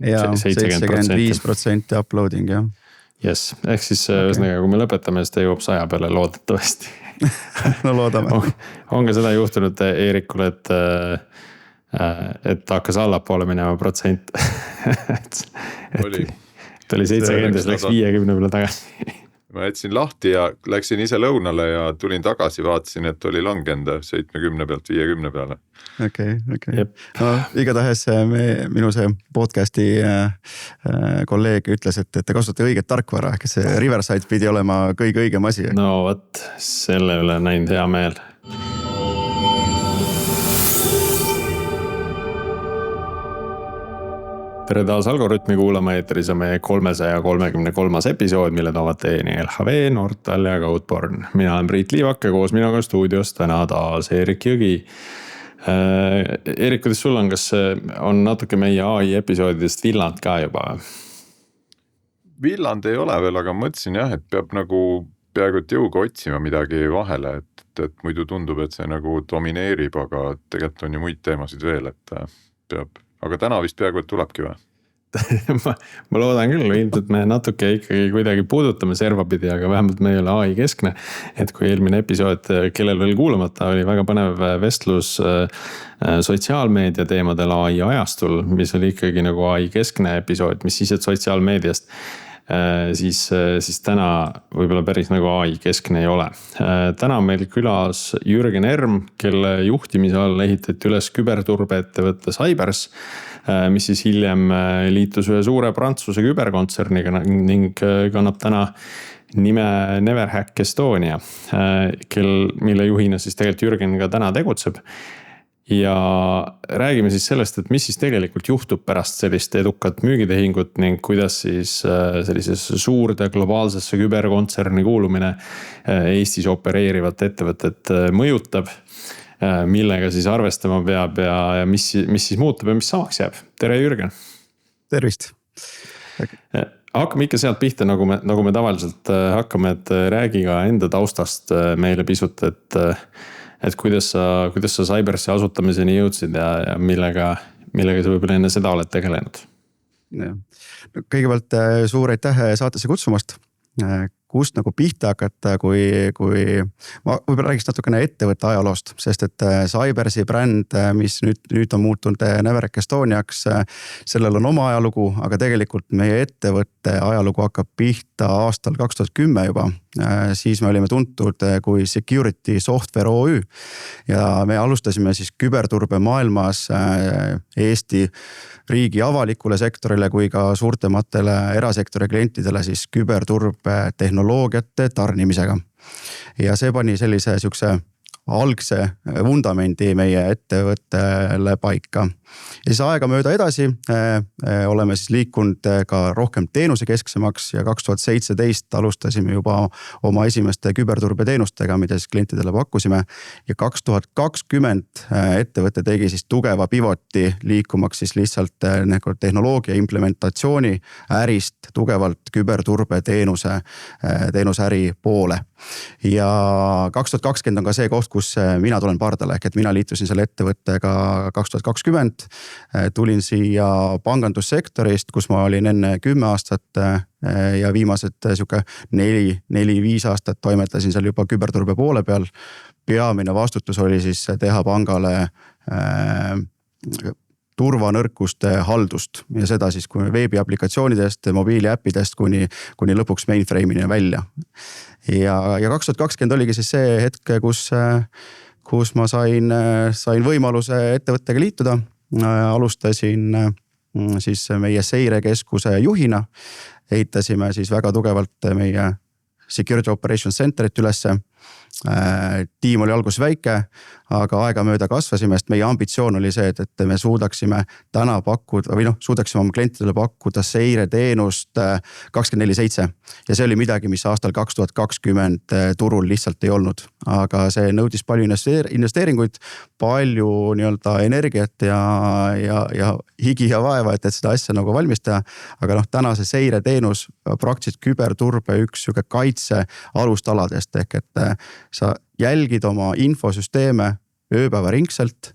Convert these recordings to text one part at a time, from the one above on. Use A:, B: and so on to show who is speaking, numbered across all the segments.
A: ja 75% uploading, jah.
B: Yes, ehk siis ühesõnaga, kui me lõpetame, siis ta jõuab 100 peale loodetavasti.
A: No loodame.
B: On ka seda juhtunud Eerikule, et hakkas allapoole minema protsent. Ta oli 70, läks 50 peale tagasi.
C: Ma jätsin lahti ja läksin ise lõunale ja tulin tagasi, vaatasin, et oli langenud 70 pealt 50 peale.
A: Okei. No, igatahes minu see podcasti kolleeg ütles, et te kasutate õiget tarkvara, kes see Riverside pidi olema kõige õigem asi.
B: No võt, selle üle näinud hea meel. Tere taas Algorütmi kuulama, eetris on meie 333. episood, mille toovad teieni LHV, Nortal ja Codeborn. Mina olen Priit Liivak ja koos minuga stuudios täna taas Eerik Jõgi. Eerik, kuidas sul on, kas on natuke meie AI episoodidest Villand ka juba?
C: Villand ei ole veel, aga mõtlesin jah, et peab nagu peaaegu et jõuga otsima midagi vahele, et muidu tundub, et see nagu domineerib, aga tegelikult on ju muid teemasid veel, et peab. Aga täna vist peaaegu, et tulebki või?
B: ma loodan küll, ilmselt me natuke ikkagi kuidagi puudutame servapidi, aga vähemalt me ei ole AI keskne. Et kui eelmine episood, kellel veel kuulamata, oli väga põnev vestlus sotsiaalmeedia teemadel AI ajastul, mis oli ikkagi nagu AI keskne episood, mis siis, et sotsiaalmeediast, siis täna võib-olla päris nagu AI keskne ei ole. Täna on meil külas Jürgen Erm, kelle juhtimise all ehitati üles küberturbeettevõtte Cybers, mis siis hiljem liitus ühe suure Prantsuse küberkontserniga ning kannab täna nime Neverhack Estonia, mille juhina siis tegelikult Jürgen ka täna tegutseb. Ja räägime siis sellest, et mis siis tegelikult juhtub pärast sellist edukat müügitehingut ning kuidas siis sellises suurde globaalsesse küberkontserni kuulumine Eestis opereerivat ettevõtet mõjutab, millega siis arvestama peab ja mis siis muutub ja mis samaks jääb. Tere Jürgen!
A: Tervist!
B: Hakkame ikka sealt pihta, nagu me tavaliselt hakkame, et räägi ka enda taustast meile pisut, et kuidas sa Cybersi asutamiseni jõudsid ja millega sa võib-olla enne seda oled tegelenud?
A: Kõigepealt suur aitäh saatesse kutsumast. Kust nagu pihta hakata, kui ma võib-olla räägiks natukene ettevõtte ajaloost, sest et Cybersi bränd, mis nüüd on muutunud Neverhack Estoniaks, sellel on oma ajalugu, aga tegelikult meie ettevõtte ajalugu hakkab pihta aastal 2010 juba. Siis me olime tuntud kui Security Software OÜ ja me alustasime siis küberturbe maailmas Eesti riigi avalikule sektorile kui ka suurtematele erasektori klientidele siis küberturbe tehnoloogiate tarnimisega. Ja see pani sellise sihukese algse vundamendi meie ettevõttele paika. Ja siis aega mööda edasi oleme siis liikunud ka rohkem teenuse kesksemaks ja 2017 alustasime juba oma esimeste küberturbeteenustega, mida siis klientidele pakkusime. Ja 2020 ettevõte tegi siis tugeva pivoti liikumaks siis lihtsalt tehnoloogia implementatsiooni ärist tugevalt küberturbeteenuse äri poole. Ja 2020 on ka see koht, kus mina tulen pardale, ehk et mina liitusin selle ettevõttega 2020. Tulin siia pangandussektorist, kus ma olin enne 10 aastat ja viimased 4-5 aastat toimetasin seal juba küberturbe poole peal. Peamine vastutus oli siis teha pangale turvanõrkuste haldust ja seda siis kui veebiaplikatsioonidest, mobiiliäppidest kuni lõpuks mainframe'ini välja. Ja 2020 oligi siis see hetk, kus ma sain võimaluse ettevõttega liituda. Alustasin siis meie seirekeskuse juhina. Ehitasime siis väga tugevalt meie Security Operations Centerit ülesse. Tiim oli alguses väike, aga aega mööda kasvasime, sest meie ambitsioon oli see, et me suudaksime täna pakkuda või suudaksime oma klientidele pakkuda seireteenust 24/7. Ja see oli midagi, mis aastal 2020 turul lihtsalt ei olnud. Aga see nõudis palju investeeringuid, palju nii-öelda energiat ja higi ja vaeva, et seda asja nagu valmis teha. Aga täna see seireteenus praktiliselt küberturbe üks kaitse alustaladest ehk et sa jälgid oma infosüsteeme ööpäevaringselt.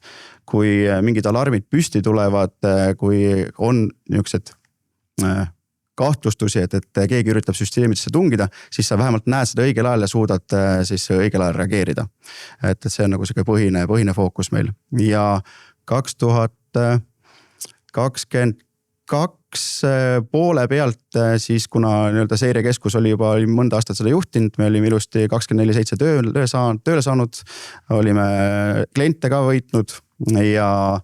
A: Kui mingid alarmid püsti tulevad, kui on niisugused kahtlustusi, et keegi üritab süsteemidesse tungida, siis sa vähemalt näed seda õigel ajal ja suudad siis õigel ajal reageerida. Et see on nagu siuke põhine fookus meil. Ja 2022 poole pealt siis, kuna nii-öelda seirekeskus oli juba mõnda aastat seda juhtinud, me olime ilusti 24/7 tööle saanud, olime kliente ka võitnud ja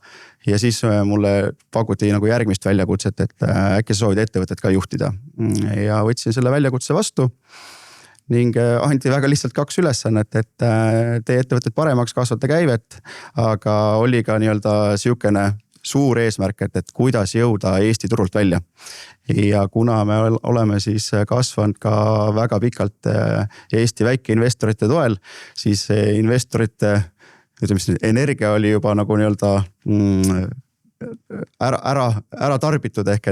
A: siis mulle pakuti nagu järgmist väljakutset, et äkki sa soovid ettevõtet ka juhtida. Ja võtsin selle väljakutse vastu ning anti väga lihtsalt 2 ülesannet, et tee ettevõtet paremaks, kasvata käivet, aga oli ka nii-öelda siukene suur eesmärk, et kuidas jõuda Eesti turult välja. Ja kuna me oleme siis kasvanud ka väga pikalt Eesti väikeinvestorite toel, siis investorite energia oli juba nagu nii-öelda ära tarbitud ehk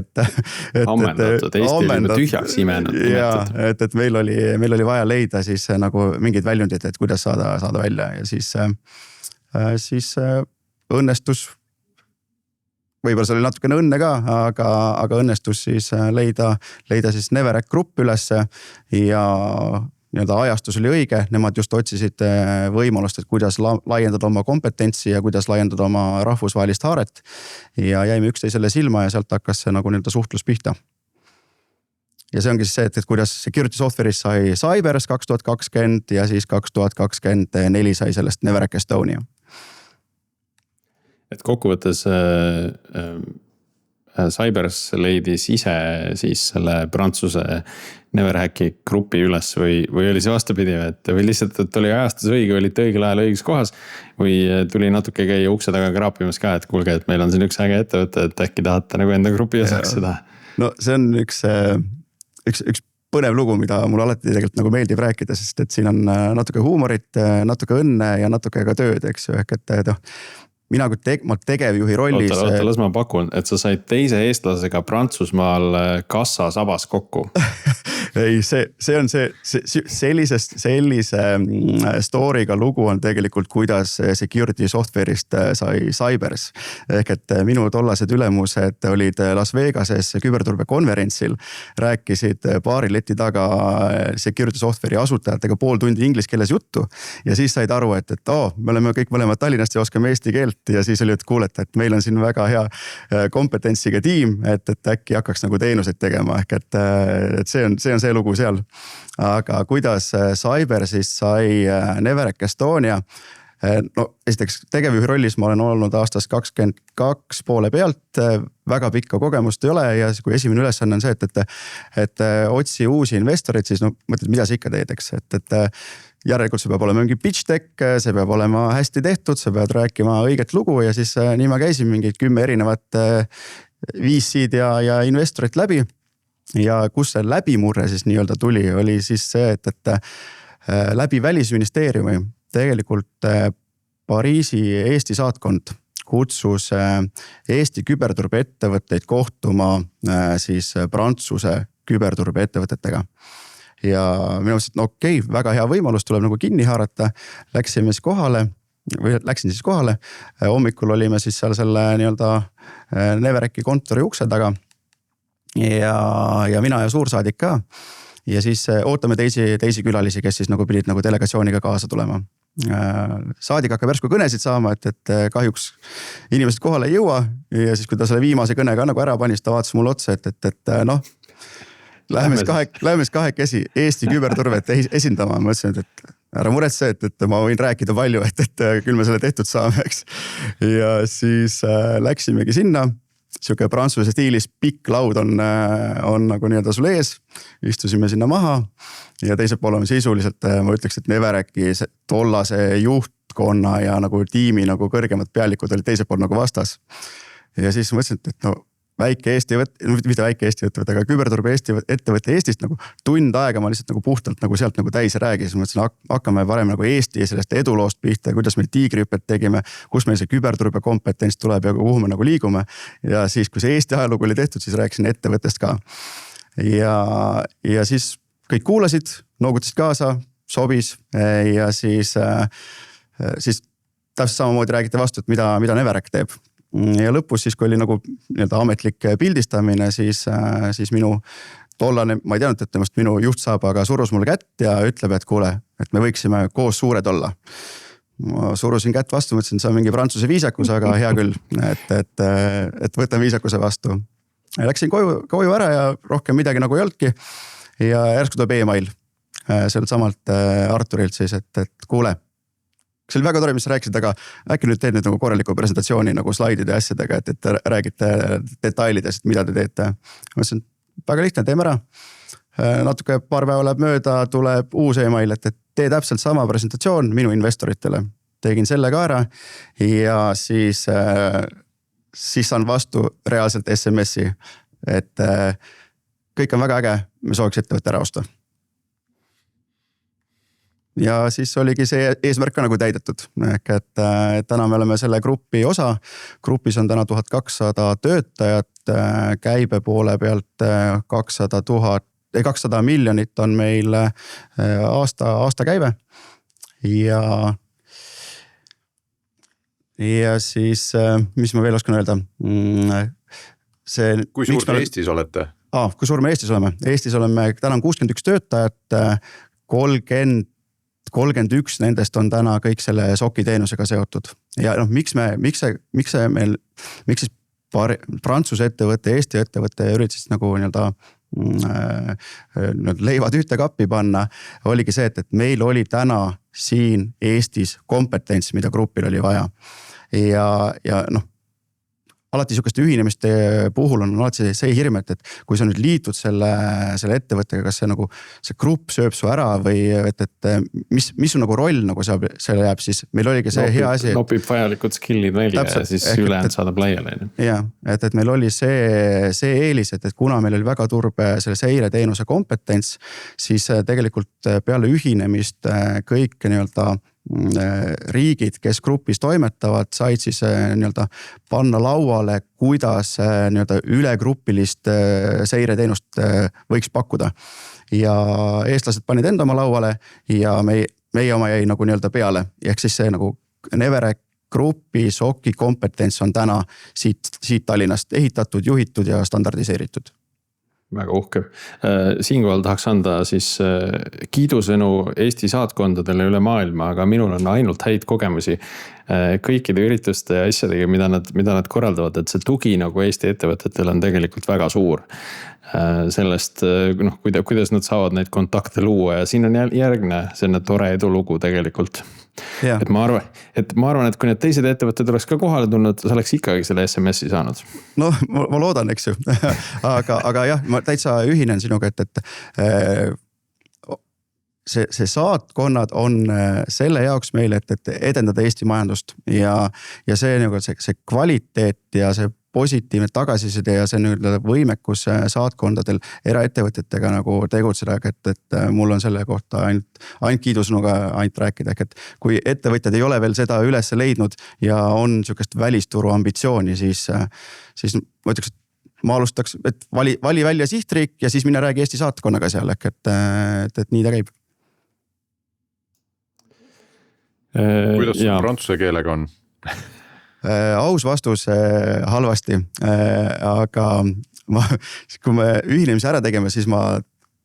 B: ammendatud, Eesti oli juba tühjaks imenud.
A: Ja, et meil oli vaja leida siis nagu mingid väljundid, et kuidas saada välja ja siis õnnestus. Võib-olla see oli natukene õnne ka, aga õnnestus siis leida siis Neverac Grupp ülesse ja nii-öelda ajastus oli õige. Nemad just otsisid võimalust, et kuidas laiendada oma kompetentsi ja kuidas laiendada oma rahvusvahelist haaret. Ja jäime üksteisele silma ja sealt hakkas see nagu nii-öelda suhtlus pihta. Ja see ongi siis see, et kuidas security software'is sai Cybers 2020 ja siis 2024 sai sellest Neverac Estonia.
B: Et kokkuvõttes Cybers leidis ise siis selle Prantsuse Neveracki grupi üles või oli see vastupidi, või lihtsalt, et oli ajastus õige, olite õigel ajal õiges kohas või tuli natuke käia ukse taga kraapimas ka, et kuulge, et meil on siin üks äge ettevõte, et äkki tahate nagu enda grupi osaks seda?
A: No see on üks põnev lugu, mida mul alati tegelikult nagu meeldib rääkida, sest et siin on natuke huumorit, natuke õnne ja natuke ka tööd, eks ju, ehk et mina kui tegevjuhi rollis.
B: Oota, las ma pakun, et sa said teise eestlasega Prantsusmaal kassa sabas kokku.
A: Ei, see on sellise story'ga lugu on tegelikult, kuidas security software'ist sai Cybers. Ehk et minu tollased ülemused olid Las Vegases küberturbe konverentsil, rääkisid paari leti taga security software'i asutajatega pool tundi inglise keeles juttu ja siis said aru, et me oleme kõik mõlemad Tallinnast ja oskame eesti keelt ja siis oli, et kuuleta, et meil on siin väga hea kompetentsiga tiim, et äkki hakkaks nagu teenuseid tegema, ehk et see on see lugu seal. Aga kuidas Cybers siis sai Neverac Estonia? No esiteks tegevjuhi rollis ma olen olnud aastast 22 poole pealt, väga pikka kogemust ei ole ja kui esimene ülesanne on see, et otsi uusi investoreid, siis mõtled, mida sa ikka teed, eks, et järelikult see peab olema mingi pitch deck, see peab olema hästi tehtud, sa pead rääkima õiget lugu ja siis nii ma käisin mingid 10 erinevat VC-d ja investorit läbi. Ja kus see läbimurre siis nii-öelda tuli, oli siis see, et läbi Välisministeeriumi tegelikult Pariisi Eesti saatkond kutsus Eesti küberturbe ettevõtteid kohtuma siis Prantsuse küberturbe ettevõtetega. Ja minu mõttes, et okei, väga hea võimalus, tuleb nagu kinni haarata. Läksin siis kohale. Hommikul olime siis seal selle nii-öelda Neveracki kontori ukse taga. Ja mina ja suursaadik ka. Ja siis ootame teisi külalisi, kes siis nagu pidid nagu delegatsiooniga kaasa tulema. Saadik hakkab järsku kõnesid saama, et kahjuks inimesed kohale ei jõua. Ja siis, kui ta selle viimase kõne ka nagu ära pani, ta vaatas mulle otsa, et noh, Läheme kahekesi Eesti küberturvet esindama. Ma mõtlesin, et ära muretse, et ma võin rääkida palju, et küll me selle tehtud saame, eks. Ja siis läksimegi sinna. Siuke prantsuse stiilis pikk laud on nagu nii-öelda sul ees. Istusime sinna maha ja teisel pool on sisuliselt, ma ütleks, et Neveracki tollase juhtkonna ja nagu tiimi nagu kõrgemad pealikud olid teisel pool nagu vastas. Ja siis mõtlesin, et no väike Eesti mitte väike Eesti ettevõte, aga küberturbe ettevõte Eestist nagu tund aega ma lihtsalt nagu puhtalt nagu sealt nagu täis räägis. Ma mõtlesin, hakkame varem nagu Eesti sellest eduloost pihta, kuidas me tiigrihüpped tegime, kus meil see küberturbe kompetents tuleb ja kuhu me nagu liigume. Ja siis, kui see Eesti ajalugu oli tehtud, siis rääkisin ettevõttest ka. Ja siis kõik kuulasid, noogutasid kaasa, sobis ja siis täpselt samamoodi räägiti vastu, et mida Neverac teeb. Ja lõpus siis, kui oli nagu nii-öelda ametlik pildistamine, siis minu tollane, ma ei teadnud, et temast minu juht saab, aga surus mulle kätt ja ütleb, et kuule, et me võiksime koos suured olla. Ma surusin kätt vastu, mõtlesin, et see on mingi prantsuse viisakus, aga hea küll, et võtan viisakuse vastu. Ja läksin koju ära ja rohkem midagi nagu ei olnudki. Ja järsku tuleb e-mail sealt samalt Arturilt siis, et kuule, see oli väga tore, mis sa rääkisid, aga äkki nüüd teed nüüd nagu korraliku presentatsiooni nagu slaidide ja asjadega, et räägite detailidest, mida te teete. Ma ütlesin, väga lihtne, teeme ära. Natuke paar päeva läheb mööda, tuleb uus e-mail, et tee täpselt sama presentatsioon minu investoritele. Tegin selle ka ära ja siis saan vastu reaalselt SMS-i, et kõik on väga äge, me sooviks ettevõtte ära osta. Ja siis oligi see eesmärk ka nagu täidetud, et täna me oleme selle grupi osa. Grupis on täna 1200 töötajat, käibe poole pealt 200 miljonit on meil aasta käive. Ja siis, mis ma veel oskan öelda?
C: Kui suur te Eestis olete?
A: Kui suur me Eestis oleme? Eestis oleme, täna on 61 töötajat, 31 nendest on täna kõik selle SOC-i teenusega seotud. Ja miks siis Prantsuse ettevõtte, Eesti ettevõtte üritas nagu leivad ühte kappi panna, oligi see, et meil oli täna siin Eestis kompetents, mida grupil oli vaja. Ja alati sihukeste ühinemiste puhul on alati see hirm, et kui sa nüüd liitud selle ettevõttega, kas see grupp sööb su ära või et mis su nagu roll nagu seal jääb, siis meil oligi see hea asi.
B: Nopib vajalikud skillid välja ja siis ülejäänud saadab laiali.
A: Jah, et meil oli see eelis, et kuna meil oli väga turbe selle seireteenuse kompetents, siis tegelikult peale ühinemist kõik nii-öelda riigid, kes grupis toimetavad, said siis nii-öelda panna lauale, kuidas nii-öelda ülegrupilist seireteenust võiks pakkuda. Ja eestlased panid enda oma lauale ja meie oma jäi nagu nii-öelda peale. Ehk siis see nagu Neverac grupi SOC-i kompetents on täna siit Tallinnast ehitatud, juhitud ja standardiseeritud.
B: Väga uhke. Siinkohal tahaks anda siis kiidusõnu Eesti saatkondadele üle maailma, aga minul on ainult häid kogemusi kõikide ürituste ja asjadega, mida nad korraldavad, et see tugi nagu Eesti ettevõtetel on tegelikult väga suur. Sellest, kuidas nad saavad neid kontakte luua ja siin on järgne selline tore edulugu tegelikult. Ja. Et ma arvan, et kui need teised ettevõtted oleks ka kohale tulnud, sa oleks ikkagi selle SMS-i saanud.
A: No ma loodan, eks ju. aga jah, ma täitsa ühinen sinuga, et see saatkonnad on selle jaoks meile, et edendada Eesti majandust ja see kvaliteet ja see positiivne tagasiside ja see võimekus saatkondadel eraettevõtjatega nagu tegutseda, et mul on selle kohta ainult kiidusõnuga ainult rääkida. Et kui ettevõtjad ei ole veel seda üles leidnud ja on sihukest välisturu ambitsiooni, siis ma ütleks, et ma alustaks, et vali välja sihtriik ja siis mine räägi Eesti saatkonnaga seal, et nii ta käib.
C: Kuidas see prantsuse keelega on?
A: Aus vastus halvasti, aga kui me ühinemise ära tegime, siis ma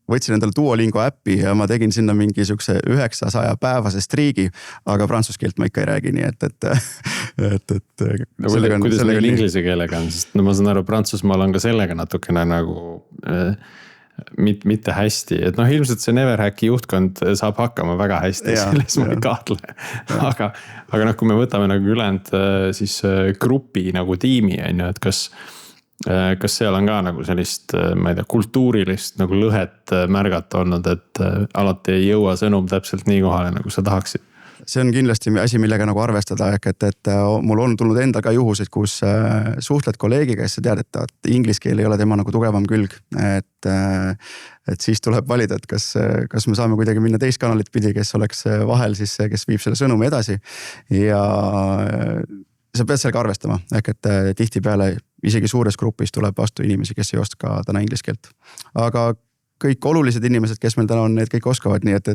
A: võtsin endale Duolingo äppi ja ma tegin sinna mingi sihukese 900 päevase striigi, aga prantsuse keelt ma ikka ei räägi, nii et
B: kuidas meil inglise keelega on, sest ma saan aru, Prantsusmaal on ka sellega natukene nagu mitte hästi, et ilmselt see Neveracki juhtkond saab hakkama väga hästi, selles ma ei kahtle. Aga kui me võtame nagu ülejäänud siis grupi nagu tiimi, et kas seal on ka nagu sellist, ma ei tea, kultuurilist nagu lõhet märgata olnud, et alati ei jõua sõnum täpselt nii kohale, nagu sa tahaksid?
A: See on kindlasti asi, millega nagu arvestada, et mul on tulnud endal ka juhuseid, kus suhtled kolleegiga, kes sa tead, et inglise keel ei ole tema nagu tugevam külg. Et siis tuleb valida, et kas me saame kuidagi minna teist kanalit pidi, kes oleks vahel siis, kes viib selle sõnumi edasi. Ja sa pead sellega arvestama, et tihti peale isegi suures grupis tuleb vastu inimesi, kes ei oska täna inglise keelt. Aga kõik olulised inimesed, kes meil täna on, need kõik oskavad, nii et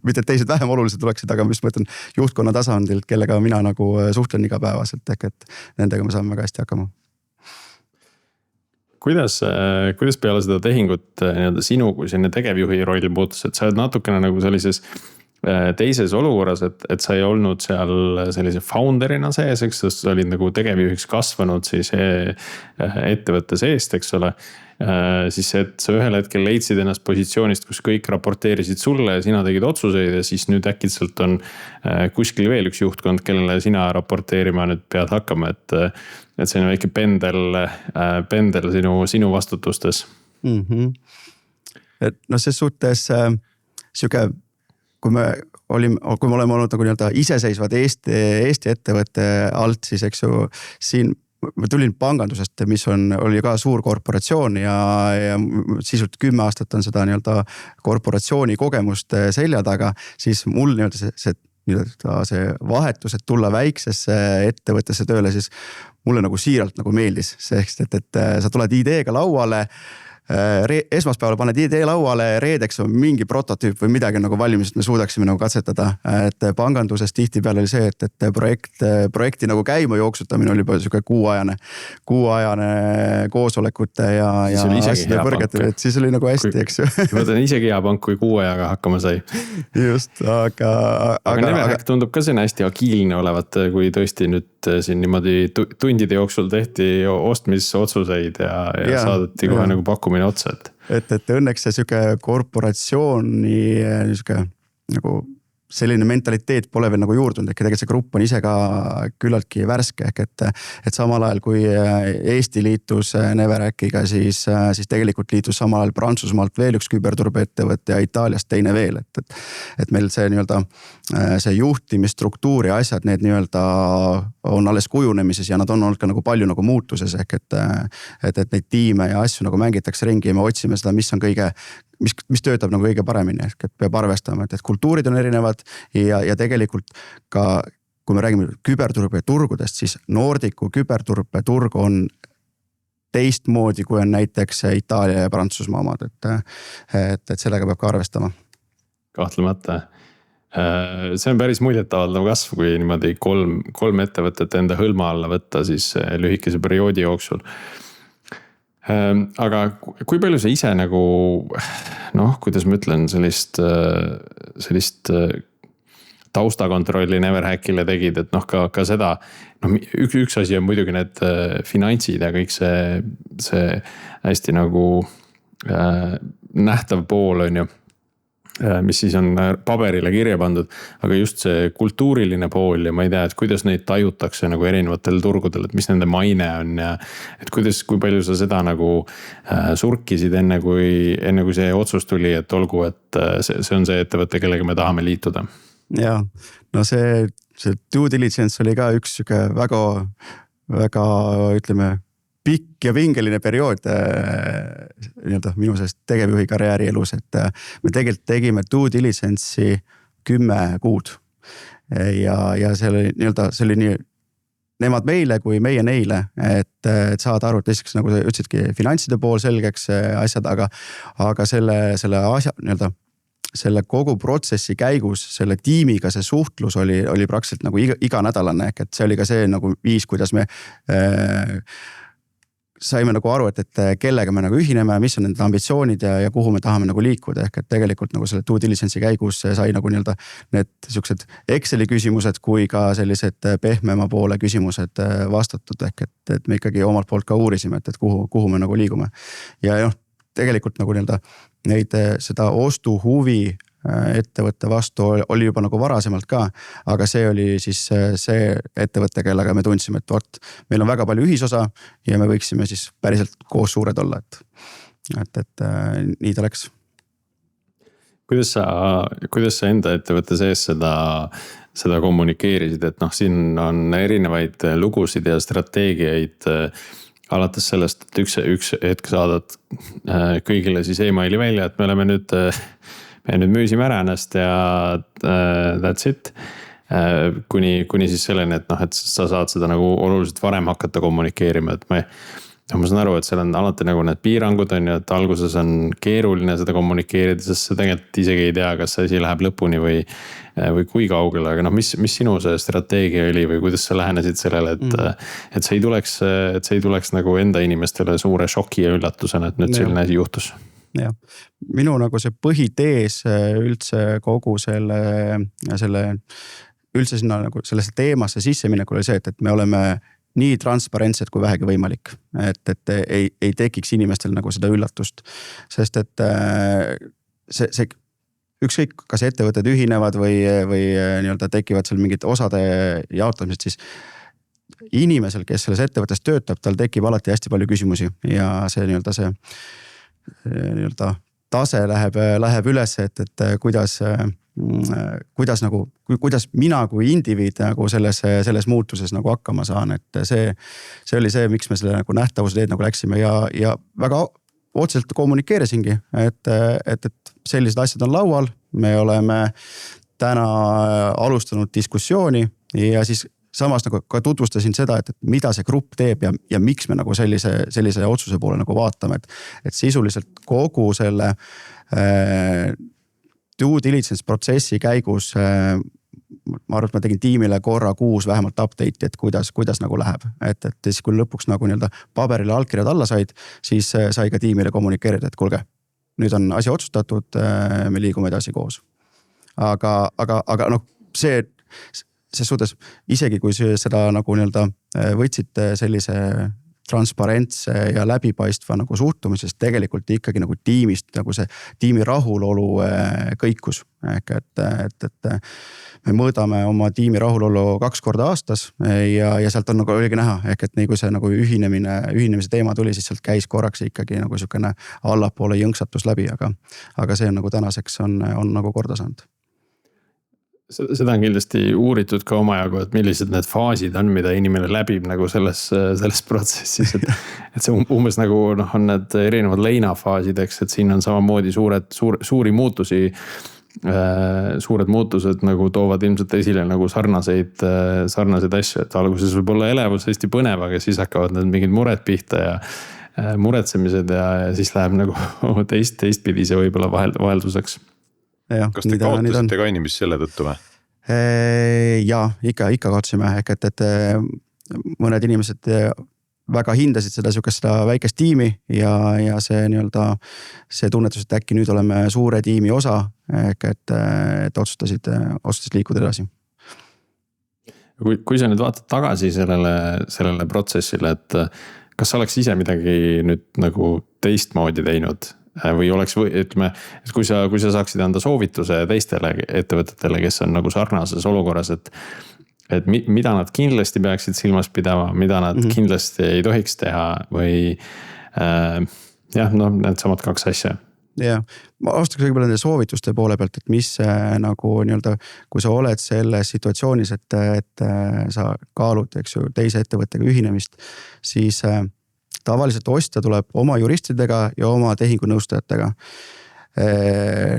A: mitte teised vähem olulised oleksid, aga mis ma ütlen juhtkonna tasandilt, kellega mina nagu suhtlen igapäevaselt, et nendega me saame väga hästi hakkama.
B: Kuidas peale seda tehingut nii-öelda sinu kui selline tegevjuhi roll muutus, et sa oled natukene nagu sellises teises olukorras, et sa ei olnud seal sellise founderina sees, eks sa olid nagu tegevjuhiks kasvanud siis ettevõtte seest, eks ole. Siis et sa ühel hetkel leidsid ennast positsioonist, kus kõik raporteerisid sulle ja sina tegid otsuseid ja siis nüüd äkitselt on kuskil veel üks juhtkond, kellele sina raporteerima nüüd pead hakkama, et see on väike pendel sinu vastutustes.
A: Et no ses suhtes siuke, kui me oleme olnud nagu nii-öelda iseseisvad Eesti ettevõtte alt, siis eks ju siin ma tulin pangandusest, mis oli ka suur korporatsioon ja sisult 10 aastat on seda nii-öelda korporatsiooni kogemust selja taga, siis mul nii-öelda see vahetus, et tulla väiksesse ettevõttesse tööle, siis mulle nagu siiralt nagu meeldis, sest et sa tuled ideega lauale, esmaspäeval paned idee lauale, reedeks on mingi prototüüp või midagi nagu valmis, et me suudaksime nagu katsetada. Et panganduses tihtipeale oli see, et projekti nagu käima jooksutamine oli palju siuke kuuajane koosolekute ja asjade põrgetel, et siis oli nagu hästi, eks ju.
B: Ma mõtlen isegi hea pank, kui 6 ajaga hakkama sai.
A: Just, aga
B: Neverhack tundub ka selline hästi agiilne olevat, kui tõesti nüüd siin niimoodi tundide jooksul tehti ostmisotsuseid ja saadeti kohe nagu pakkumine otsa.
A: Et õnneks see siuke korporatsiooni siuke nagu selline mentaliteet pole veel nagu juurdunud, ehk tegelikult see grupp on ise ka küllaltki värske, ehk et samal ajal kui Eesti liitus Neverhackiga, siis tegelikult liitus samal ajal Prantsusmaalt veel üks küberturbeettevõte ja Itaaliast teine veel, et meil see nii-öelda see juhtimisstruktuur ja asjad, need nii-öelda on alles kujunemises ja nad on olnud ka nagu palju nagu muutuses, ehk et neid tiime ja asju nagu mängitakse ringi ja me otsime seda, mis töötab nagu kõige paremini, ehk et peab arvestama, et kultuurid on erinevad ja tegelikult ka, kui me räägime küberturbeturgudest, siis Nordicu küberturbeturg on teistmoodi, kui on näiteks Itaalia ja Prantsusmaa omad, et sellega peab ka arvestama.
B: Kahtlemata. See on päris muljetavaldav kasv, kui niimoodi kolm ettevõtet enda hõlma alla võtta siis lühikese perioodi jooksul. Aga kui palju sa ise nagu, kuidas ma ütlen, sellist taustakontrolli Neverhackile tegid, et ka seda, üks asi on muidugi need finantsid ja kõik see hästi nagu nähtav pool on ju, mis siis on paberile kirja pandud, aga just see kultuuriline pool ja ma ei tea, et kuidas neid tajutakse nagu erinevatel turgudel, et mis nende maine on ja et kui palju sa seda nagu surkisid enne kui see otsus tuli, et olgu, et see on see ettevõte, kellega me tahame liituda.
A: Ja, no see due diligence oli ka üks väga, väga, ütleme, pikk ja pingeline periood nii-öelda minu sellest tegevjuhi karjääri elus, et me tegelikult tegime due diligence'i 10 kuud ja see oli nii-öelda, see oli nii nemad meile kui meie neile, et saada aru, et esiteks nagu sa ütlesidki finantside pool selgeks asjad, aga selle asja nii-öelda selle kogu protsessi käigus, selle tiimiga see suhtlus oli praktiliselt nagu iganädalane, et see oli ka see nagu viis, kuidas me saime nagu aru, et kellega me nagu ühineme, mis on nende ambitsioonid ja kuhu me tahame nagu liikuda, ehk et tegelikult nagu selle due diligence'i käigus sai nagu nii-öelda need siuksed Exceli küsimused kui ka sellised pehmema poole küsimused vastatud, ehk et me ikkagi omalt poolt ka uurisime, et kuhu me nagu liigume. Ja tegelikult nagu nii-öelda seda ostuhuvi ettevõtte vastu oli juba nagu varasemalt ka, aga see oli siis see ettevõte, kellega me tundsime, et meil on väga palju ühisosa ja me võiksime siis päriselt koos suured olla, et nii ta läks.
B: Kuidas sa enda ettevõtte sees seda kommunikeerisid, et siin on erinevaid lugusid ja strateegiaid alates sellest, et üks hetk saadad kõigile siis emaili välja, et me nüüd müüsime ära ennast ja that's it. Kuni siis selleni, et sa saad seda nagu oluliselt varem hakata kommunikeerima, et ma saan aru, et seal on alati nagu need piirangud on ju, et alguses on keeruline seda kommunikeerida, sest sa tegelikult isegi ei tea, kas see asi läheb lõpuni või kui kaugele, aga noh, mis sinu see strateegia oli või kuidas sa lähenesid sellele, et see ei tuleks nagu enda inimestele suure šoki ja üllatusena, et nüüd selline asi juhtus.
A: Jah, minu nagu see põhitees üldse kogu selle üldse sinna nagu sellesse teemasse sisse minekul oli see, et me oleme nii transparentsed kui vähegi võimalik, et ei tekiks inimestel nagu seda üllatust, sest et see ükskõik, kas ettevõtted ühinevad või nii-öelda tekivad seal mingid osade jaotamised, siis inimesel, kes selles ettevõttes töötab, tal tekib alati hästi palju küsimusi ja see nii-öelda tase läheb üles, et kuidas mina kui indiviid nagu selles muutuses nagu hakkama saan, et see oli see, miks me selle nagu nähtavuse teed nagu läksime ja väga otseselt kommunikeerisingi, et sellised asjad on laual, me oleme täna alustanud diskussiooni ja siis samas nagu ka tutvustasin seda, et mida see grupp teeb ja miks me nagu sellise otsuse poole nagu vaatame, et sisuliselt kogu selle due diligence protsessi käigus ma arvan, et ma tegin tiimile korra kuus vähemalt update'i, et kuidas nagu läheb. Et siis kui lõpuks nagu nii-öelda paberile allkirjad alla said, siis sai ka tiimile kommunikeerida, et kuulge, nüüd on asi otsustatud, me liigume edasi koos. Aga noh, see suhtes, isegi kui seda nagu nii-öelda võtsite sellise transparentse ja läbipaistva nagu suhtumisest, tegelikult ikkagi nagu tiimist, nagu see tiimi rahulolu kõikus. Et me mõõdame oma tiimi rahulolu 2 korda aastas ja sealt on nagu oligi näha, et nii kui see nagu ühinemise teema tuli, siis sealt käis korraks ikkagi nagu niisugune allapoole jõnksatus läbi, aga see on nagu tänaseks on nagu korda saanud.
B: Seda on kindlasti uuritud ka omajagu, et millised need faasid on, mida inimene läbib nagu selles protsessis, et see umbes nagu on need erinevad leinafaasid, eks, et siin on samamoodi suuri muutusi, suured muutused nagu toovad ilmselt esile nagu sarnaseid asju, et alguses võib olla elevus hästi põnev, aga siis hakkavad need mingid mured pihta ja muretsemised ja siis läheb nagu teistpidi see võib-olla vahelduseks.
C: Kas te kaotasite ka inimesi selle tõttu või?
A: Jaa, ikka kaotasime, et mõned inimesed väga hindasid seda väikest tiimi ja see nii-öelda see tunnetus, et äkki nüüd oleme suure tiimi osa, et otsustasid liikuda edasi.
B: Kui sa nüüd vaatad tagasi sellele protsessile, et kas sa oleks ise midagi nüüd nagu teistmoodi teinud? Või oleks, ütleme, et kui sa saaksid anda soovituse teistele ettevõtetele, kes on nagu sarnases olukorras, et mida nad kindlasti peaksid silmas pidama, mida nad kindlasti ei tohiks teha või need samad 2 asja.
A: Jah, ma alustaks kõigepealt nende soovituste poole pealt, et mis nagu nii-öelda, kui sa oled selles situatsioonis, et sa kaalud, eks ju, teise ettevõttega ühinemist, siis tavaliselt ostja tuleb oma juristidega ja oma tehingunõustajatega.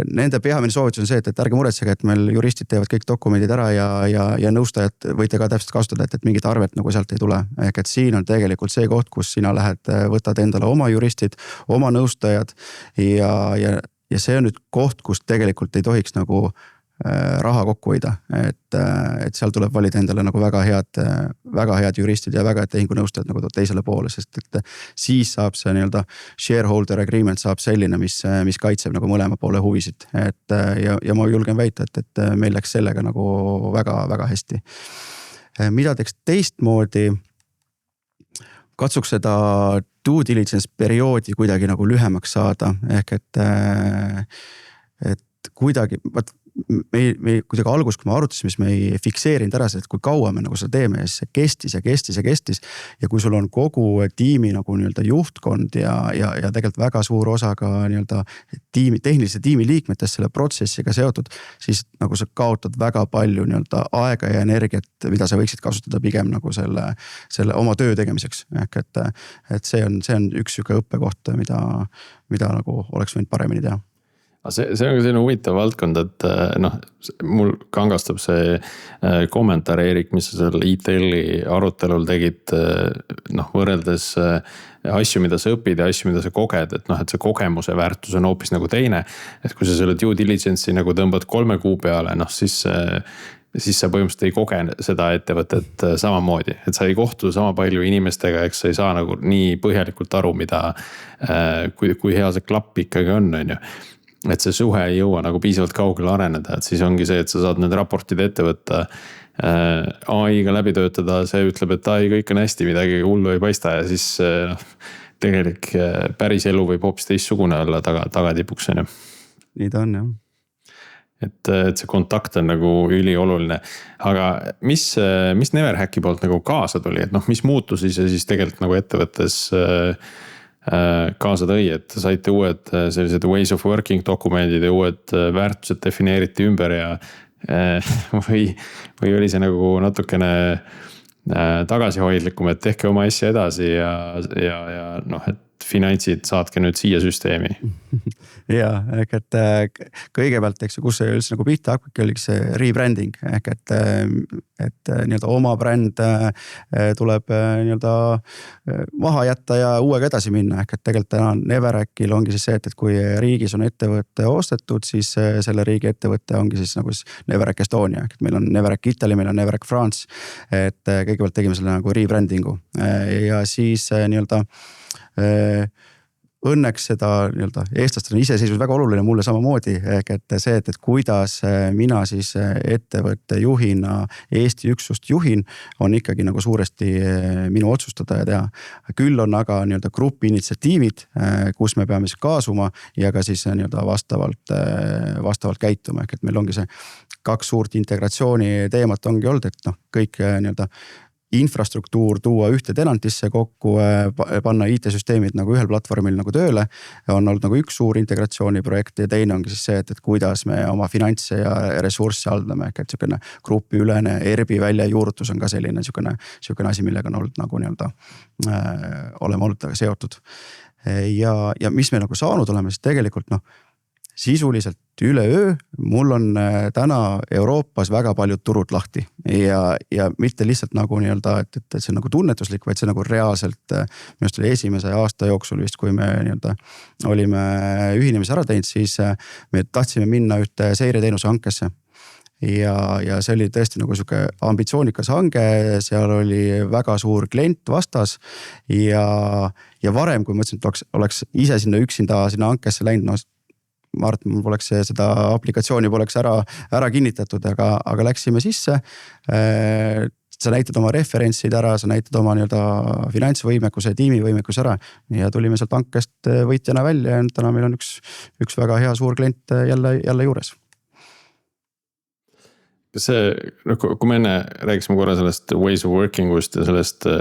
A: Nende peamine soovitus on see, et ärge muretsege, et meil juristid teevad kõik dokumendid ära ja nõustajad võite ka täpselt kasutada, et mingit arvet nagu sealt ei tule. Ehk et siin on tegelikult see koht, kus sina võtad endale oma juristid, oma nõustajad ja see on nüüd koht, kus tegelikult ei tohiks nagu raha kokku hoida, et seal tuleb valida endale nagu väga head juristid ja väga head tehingunõustajad nagu teisele poole, sest et siis saab see nii-öelda shareholder agreement saab selline, mis kaitseb nagu mõlema poole huvisid, ja ma julgen väita, et meil läks sellega nagu väga hästi. Mida teeks teistmoodi? Katsuks seda due diligence perioodi kuidagi nagu lühemaks saada, ehk et kuidagi, me kuidagi algus, kui me arutasime, siis me ei fikseerinud ära, et kui kaua me nagu seda teeme ja siis see kestis ja kui sul on kogu tiimi nagu nii-öelda juhtkond ja tegelikult väga suur osa ka nii-öelda tehnilise tiimi liikmetest selle protsessiga seotud, siis nagu sa kaotad väga palju nii-öelda aega ja energiat, mida sa võiksid kasutada pigem nagu selle oma töö tegemiseks. Ehk et see on üks õppekoht, mida nagu oleks võinud paremini teha.
B: see on ka selline huvitav valdkond, et noh, mul kangastab see kommentaar, Eerik, mis sa seal ETL-i arutelul tegid, noh, võrreldes asju, mida sa õpid ja asju, mida sa koged, et noh, et see kogemuse väärtus on hoopis nagu teine. Et kui sa selle due diligence'i nagu tõmbad 3 kuu peale, noh siis sa põhimõtteliselt ei koge seda ettevõtet samamoodi, et sa ei kohtu sama palju inimestega, eks sa ei saa nagu nii põhjalikult aru, mida, kui hea see klapp ikkagi on ju. Et see suhe ei jõua nagu piisavalt kaugele areneda, et siis ongi see, et sa saad need raportid ette võtta, AI-ga läbi töötada, see ütleb, et AI kõik on hästi, midagi hullu ei paista ja siis tegelik päris elu võib hoopis teistsugune olla tagatipuks on ju.
A: Nii ta on jah.
B: Et see kontakt on nagu ülioluline, aga mis Neverhacki poolt nagu kaasa tuli, et noh, mis muutusi see siis tegelikult nagu ettevõttes kaasa tõi, et saite uued sellised ways of working dokumendid ja uued väärtused defineeriti ümber ja või oli see nagu natukene tagasihoidlikum, et tehke oma asja edasi ja noh, et finantsid saatke nüüd siia süsteemi.
A: Ja, ehk et kõigepealt, eks ju, kus see üldse nagu pihta hakkabki, oligi see rebranding, ehk et nii-öelda oma bränd tuleb nii-öelda maha jätta ja uuega edasi minna, ehk et tegelikult täna Neverhackil ongi siis see, et kui riigis on ettevõtte ostetud, siis selle riigi ettevõtte ongi siis nagu Neverhack Estonia, ehk et meil on Neverhack Italy, meil on Neverhack France, et kõigepealt tegime selle nagu rebrandingu ja siis nii-öelda õnneks seda nii-öelda eestlastel on iseseisvus väga oluline, mulle samamoodi, ehk et see, et kuidas mina siis ettevõtte juhina Eesti üksust juhin, on ikkagi nagu suuresti minu otsustada ja teha. Küll on aga nii-öelda grupi initsiatiivid, kus me peame siis kaasuma ja ka siis nii-öelda vastavalt käituma, ehk et meil ongi see 2 suurt integratsiooni teemat ongi olnud, et noh, kõik nii-öelda infrastruktuur tuua ühte tenantisse kokku, panna IT-süsteemid nagu ühel platvormil nagu tööle, on olnud nagu üks suur integratsiooniprojekt ja teine ongi siis see, et kuidas me oma finantse ja ressursse haldame, ehk et selline grupiülene ERBi väljajuurutus on ka selline selline asi, millega on olnud nagu nii-öelda oleme olnud seotud. Ja mis me nagu saanud oleme, siis tegelikult noh, sisuliselt üleöö, mul on täna Euroopas väga paljud turud lahti ja mitte lihtsalt nagu nii-öelda, et see on nagu tunnetuslik, vaid see nagu reaalselt minu arust oli esimese aasta jooksul vist, kui me nii-öelda olime ühinemise ära teinud, siis me tahtsime minna ühte seireteenuse hankesse. Ja see oli tõesti nagu siuke ambitsioonikas hange, seal oli väga suur klient vastas ja varem, kui mõtlesin, et oleks ise sinna üksinda sinna hankesse läinud, no ma arvan, et mul poleks seda aplikatsiooni poleks ära kinnitatud, aga läksime sisse. Sa näitad oma referentsid ära, sa näitad oma nii-öelda finantsvõimekuse, tiimivõimekus ära ja tulime sealt hankest võitjana välja ja täna meil on üks väga hea suur klient jälle juures.
B: See, kui me enne rääkisime korra sellest ways of working ust ja sellest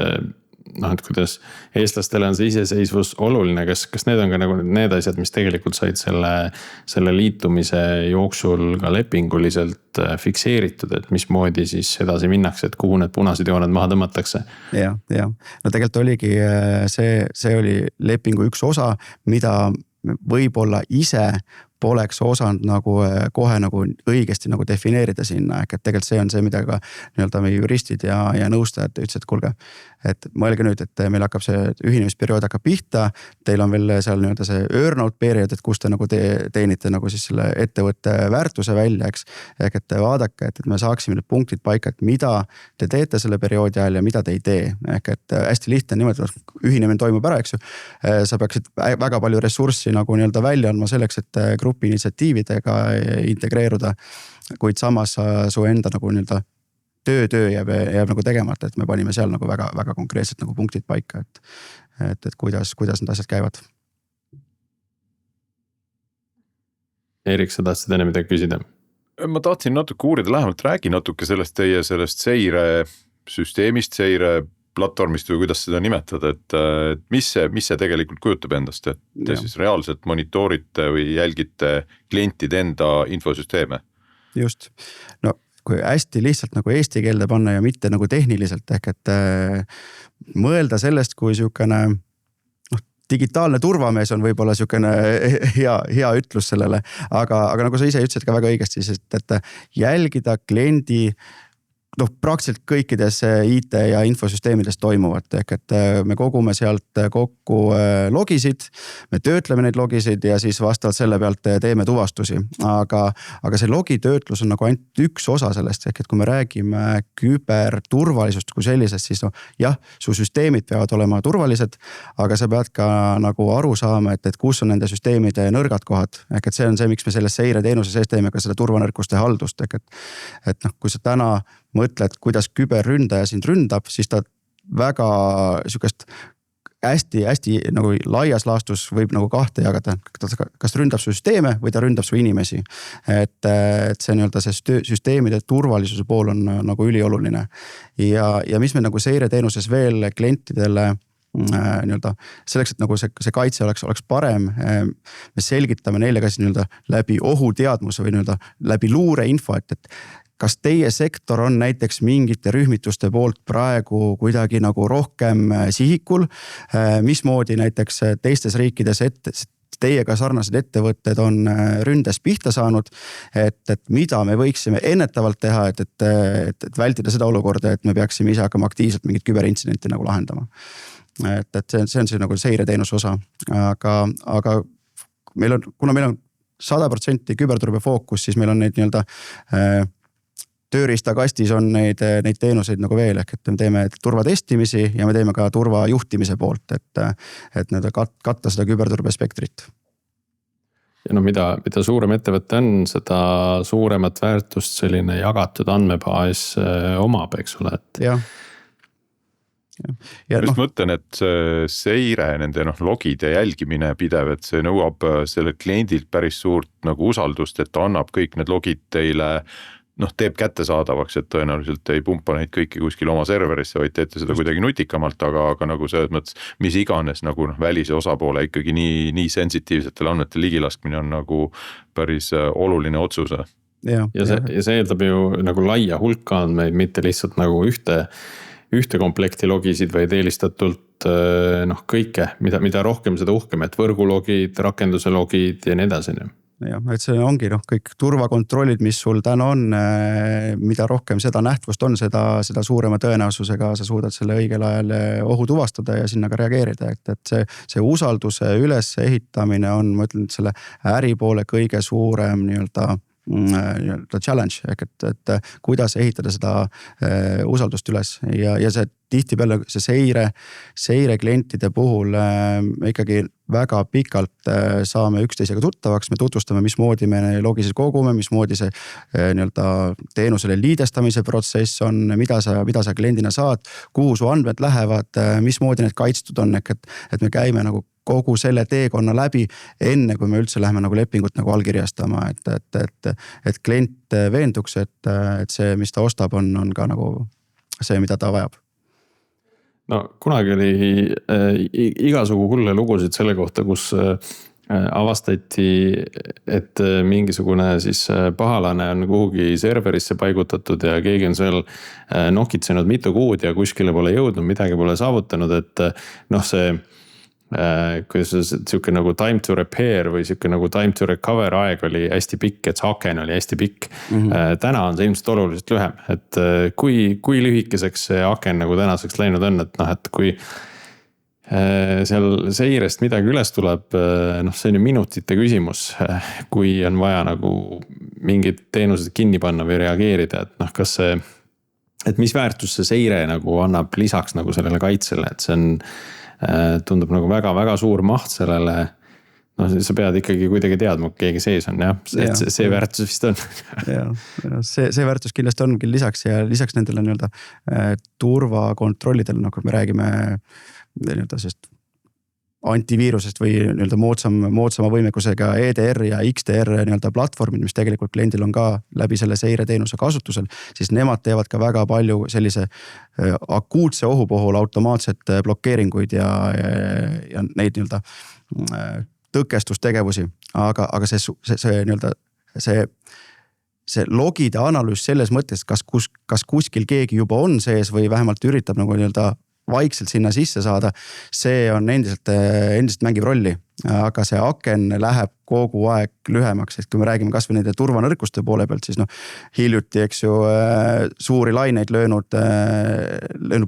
B: noh, et kuidas eestlastele on see iseseisvus oluline, kas need on ka nagu need asjad, mis tegelikult said selle liitumise jooksul ka lepinguliselt fikseeritud, et mismoodi siis edasi minnakse, et kuhu need punased jooned maha tõmmatakse?
A: Ja. No tegelikult oligi, see oli lepingu üks osa, mida võib-olla ise poleks osanud nagu kohe nagu õigesti nagu defineerida sinna, et tegelikult see on see, mida ka nii-öelda meie juristid ja nõustajad ütlesid, et kuulge, et mõelge nüüd, et meil hakkab see ühinemisperiood hakkab pihta, teil on veel seal nii-öelda see earn-out period, et kus te nagu teenite nagu siis selle ettevõtte väärtuse välja, eks. Ehk et vaadake, et me saaksime need punktid paika, et mida te teete selle perioodi ajal ja mida te ei tee. Ehk et hästi lihtne niimoodi, ühinemine toimub ära, eks ju. Sa peaksid väga palju ressurssi nagu nii-öelda välja andma selleks, et grupi initsiatiividega integreeruda, kuid samas su enda nagu nii-öelda töö jääb nagu tegemata, et me panime seal nagu väga konkreetselt nagu punktid paika, et kuidas need asjad käivad.
B: Eerik, sa tahtsid enne midagi küsida?
C: Ma tahtsin natuke uurida lähemalt, räägi natuke sellest seire süsteemist, seire platvormist või kuidas seda nimetada, et mis see tegelikult kujutab endast, et te siis reaalselt monitoorite või jälgite klientide enda infosüsteeme? Just,
A: no kui hästi lihtsalt nagu eesti keelde panna ja mitte nagu tehniliselt, ehk et mõelda sellest, kui siukene digitaalne turvamees on võib-olla niisugune hea ütlus sellele, aga nagu sa ise ütlesid ka väga õigesti, et jälgida kliendi praktiliselt kõikides IT ja infosüsteemides toimuvat, ehk et me kogume sealt kokku logisid, me töötleme neid logisid ja siis vastavalt selle pealt teeme tuvastusi. Aga see logitöötlus on nagu ainult üks osa sellest, ehk et kui me räägime küberturvalisust kui sellisest, siis jah, su süsteemid peavad olema turvalised, aga sa pead ka nagu aru saama, et kus on nende süsteemide nõrgad kohad. Ehk et see on see, miks me selles seireteenuse sees teeme ka seda turvanõrkuste haldust, ehk et kui sa täna mõtled, kuidas küberründaja sind ründab, siis ta väga niisugust hästi nagu laias laastus võib nagu kahte jagada, kas ründab su süsteeme või ta ründab su inimesi. Et see nii-öelda see süsteemide turvalisuse pool on nagu ülioluline. Ja mis me nagu seireteenuses veel klientidele nii-öelda selleks, et nagu see kaitse oleks parem, me selgitame neile ka siis nii-öelda läbi ohuteadmuse või nii-öelda läbi luureinfo, et kas teie sektor on näiteks mingite rühmituste poolt praegu kuidagi nagu rohkem sihikul, mismoodi näiteks teistes riikides teiega sarnased ettevõtted on ründes pihta saanud, et mida me võiksime ennetavalt teha, et vältida seda olukorda, et me peaksime ise hakkama aktiivselt mingit küberintsidenti nagu lahendama. Et see on see nagu seireteenuse osa, aga kuna meil on 100% küberturbe fookus, siis meil on neid nii-öelda tööriistakastis on neid teenuseid nagu veel, ehk et me teeme turvatestimisi ja me teeme ka turvajuhtimise poolt, et katta seda küberturbe spektrit.
B: Ja mida suurem ettevõte on, seda suuremat väärtust selline jagatud andmebaas omab, eks ole.
A: Jah.
C: Ja just mõtlen, et see seire, nende logide jälgimine pidev, et see nõuab selle kliendilt päris suurt nagu usaldust, et ta annab kõik need logid teile teeb kättesaadavaks, et tõenäoliselt ei pumpa neid kõiki kuskil oma serverisse, vaid teete seda kuidagi nutikamalt, aga nagu selles mõttes, mis iganes nagu välise osapoole ikkagi nii sensitiivsetele andmete ligilaskmine on nagu päris oluline otsus.
B: Ja see eeldab ju nagu laia hulka andmeid, mitte lihtsalt nagu ühte komplekti logisid, vaid eelistatult kõike, mida rohkem seda uhkem, et võrgulogid, rakenduse logid ja nii edasi.
A: Jah, et see ongi kõik turvakontrollid, mis sul täna on, mida rohkem seda nähtvust on, seda suurema tõenäosusega sa suudad selle õigel ajal ohu tuvastada ja sinna ka reageerida, et see usalduse ülesehitamine on, ma ütlen, selle äripoole kõige suurem nii-öelda challenge, et kuidas ehitada seda usaldust üles ja see tihtipeale see seire klientide puhul me ikkagi väga pikalt saame üksteisega tuttavaks, me tutvustame, mismoodi me logisid kogume, mismoodi see nii-öelda teenusele liidestamise protsess on, mida sa kliendina saad, kuhu su andmed lähevad, mismoodi need kaitstud on, et me käime nagu kogu selle teekonna läbi, enne kui me üldse läheme nagu lepingut nagu allkirjastama, et klient veenduks, et see, mis ta ostab, on ka nagu see, mida ta vajab.
B: No kunagi oli igasugu hulle lugusid selle kohta, kus avastati, et mingisugune siis pahalane on kuhugi serverisse paigutatud ja keegi on seal nokitsenud mitu kuud ja kuskile pole jõudnud, midagi pole saavutanud, et see kuidas siuke nagu time to repair või siuke nagu time to recover aeg oli hästi pikk, et see aken oli hästi pikk. Täna on see ilmselt oluliselt lühem, et kui lühikeseks see aken nagu tänaseks läinud on, et kui seal seirest midagi üles tuleb, see on ju minutite küsimus, kui on vaja nagu mingid teenused kinni panna või reageerida, et kas see, et mis väärtus see seire nagu annab lisaks nagu sellele kaitsele, et see on tundub nagu väga-väga suur maht sellele, sa pead ikkagi kuidagi teadma, keegi sees on, see väärtus vist on.
A: See väärtus kindlasti on küll lisaks ja lisaks nendele nii-öelda turvakontrollidele, kui me räägime nii-öelda sest antiviirusest või nii-öelda moodsama võimekusega EDR ja XDR nii-öelda platvormid, mis tegelikult kliendil on ka läbi selle seireteenuse kasutusel, siis nemad teevad ka väga palju sellise akuutse ohu puhul automaatset blokeeringuid ja neid nii-öelda tõkestustegevusi, aga see nii-öelda see logide analüüs selles mõttes, kas kuskil keegi juba on sees või vähemalt üritab nagu nii-öelda vaikselt sinna sisse saada, see on endiselt mängib rolli. Aga see aken läheb kogu aeg lühemaks, et kui me räägime kas või nende turvanõrkuste poole pealt, siis hiljuti, eks ju, suuri laineid löönud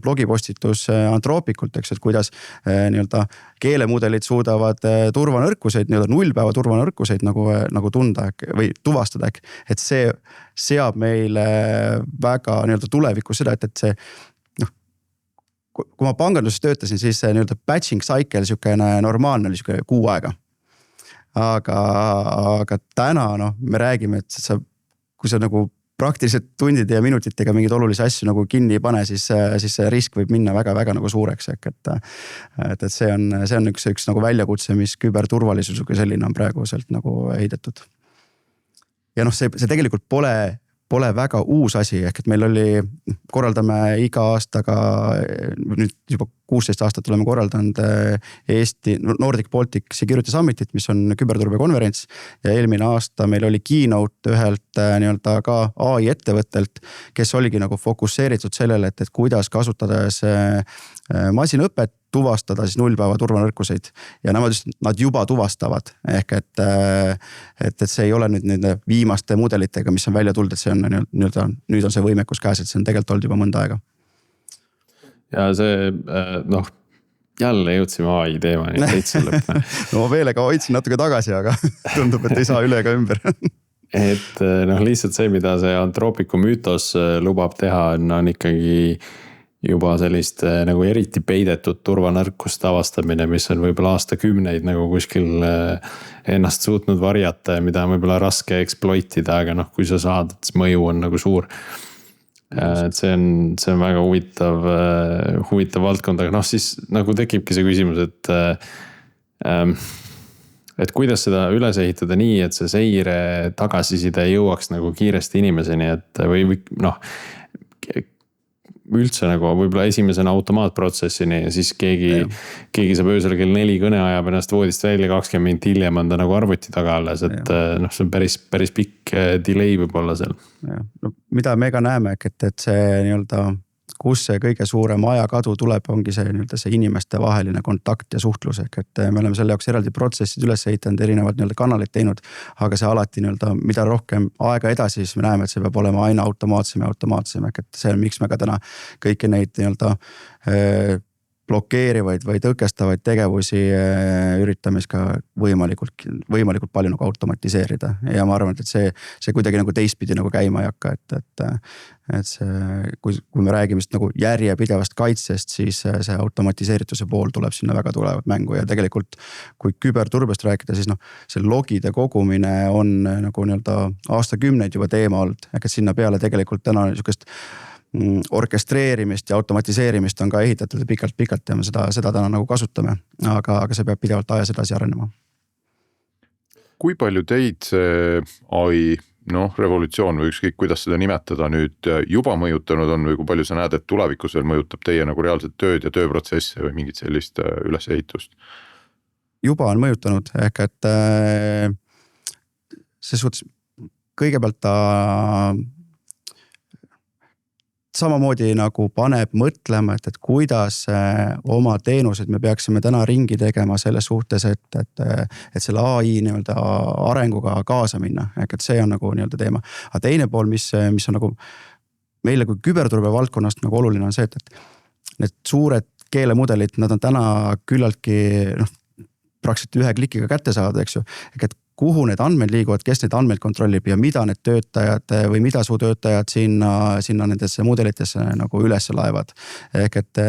A: blogipostitus Anthropikult, eks, et kuidas nii-öelda keelemudelid suudavad turvanõrkuseid, nii-öelda nullpäeva turvanõrkuseid nagu tunda või tuvastada, et see seab meile väga nii-öelda tulevikus seda, et see kui ma panganduses töötasin, siis see nii-öelda batching cycle sükene normaalne oli sükene 6 aega. Aga täna me räägime, et kui sa nagu praktiliselt tundide ja minutitega mingeid olulisi asju nagu kinni ei pane, siis see risk võib minna väga-väga nagu suureks. Et see on üks nagu väljakutse, mis küberturvalisusega selline on praeguselt nagu heidetud. Ja see tegelikult pole väga uus asi, ehk et meil korraldame iga aastaga, nüüd juba 16 aastat oleme korraldanud Eesti Nordic Baltic Security Summitit, mis on küberturbe konverents ja eelmine aasta meil oli keynote ühelt nii-öelda ka AI ettevõttelt, kes oligi nagu fokusseeritud sellele, et kuidas kasutades masinõpet tuvastada siis nullpäeva turvanõrkuseid ja nad juba tuvastavad, ehk et see ei ole nüüd nende viimaste mudelitega, mis on välja tulnud, et see on nüüd on see võimekus käes, et see on tegelikult olnud juba mõnda aega.
B: Ja see, jälle jõudsime AI teemani, täitsa lõpp.
A: No meelega hoidsin natuke tagasi, aga tundub, et ei saa üle ega ümber.
B: Et lihtsalt see, mida see Anthropicu müütos lubab teha, on ikkagi juba sellist nagu eriti peidetud turvanõrkust avastamine, mis on võib-olla aastakümneid nagu kuskil ennast suutnud varjata ja mida on võib-olla raske exploitida, aga kui sa saad, et mõju on nagu suur. Et see on väga huvitav valdkond, aga siis nagu tekibki see küsimus, et kuidas seda üles ehitada nii, et see seire tagasiside jõuaks nagu kiiresti inimeseni, et või üldse nagu võib-olla esimesena automaatprotsessini ja siis keegi saab öösel kell 4 kõne ajab ennast voodist välja, 20 minutit hiljem on ta nagu arvuti taga alles, et see on päris pikk delay võib olla seal.
A: Mida me ka näeme, et see nii-öelda, kus see kõige suurem ajakadu tuleb, ongi see nii-öelda see inimeste vaheline kontakt ja suhtlus, et me oleme selle jaoks eraldi protsessid üles ehitanud, erinevad nii-öelda kanalid teinud, aga see alati nii-öelda, mida rohkem aega edasi, siis me näeme, et see peab olema aina automaatsem, et see on, miks me ka täna kõiki neid nii-öelda blokeerivaid või tõkestavaid tegevusi üritame ka võimalikult palju nagu automatiseerida ja ma arvan, et see kuidagi nagu teistpidi nagu käima ei hakka, et see, kui me räägime nagu järjepidevast kaitsest, siis see automatiseerituse pool tuleb sinna väga tulevat mängu ja tegelikult kui küberturbest rääkida, siis see logide kogumine on nagu nii-öelda aastakümneid juba teema olnud, et sinna peale tegelikult täna niisugust orkestreerimist ja automatiseerimist on ka ehitatud pikalt ja me seda täna nagu kasutame, aga see peab pidevalt ajas edasi arenema.
C: Kui palju teid see AI revolutsioon või ükskõik kuidas seda nimetada nüüd juba mõjutanud on või kui palju sa näed, et tulevikus veel mõjutab teie nagu reaalset tööd ja tööprotsesse või mingit sellist ülesehitust?
A: Juba on mõjutanud, ehk et see suhtes kõigepealt ta samamoodi nagu paneb mõtlema, et kuidas oma teenused me peaksime täna ringi tegema selles suhtes, et selle AI nii-öelda arenguga kaasa minna, ehk et see on nagu nii-öelda teema. Aga teine pool, mis on nagu meile kui küberturbe valdkonnast nagu oluline on see, et need suured keelemudelid, nad on täna küllaltki praktiliselt ühe klikiga kätte saada, eks ju, et kuhu need andmed liiguvad, kes need andmeid kontrollib ja mida need töötajad või mida su töötajad sinna nendesse mudelitesse nagu üles laevad. Ehk et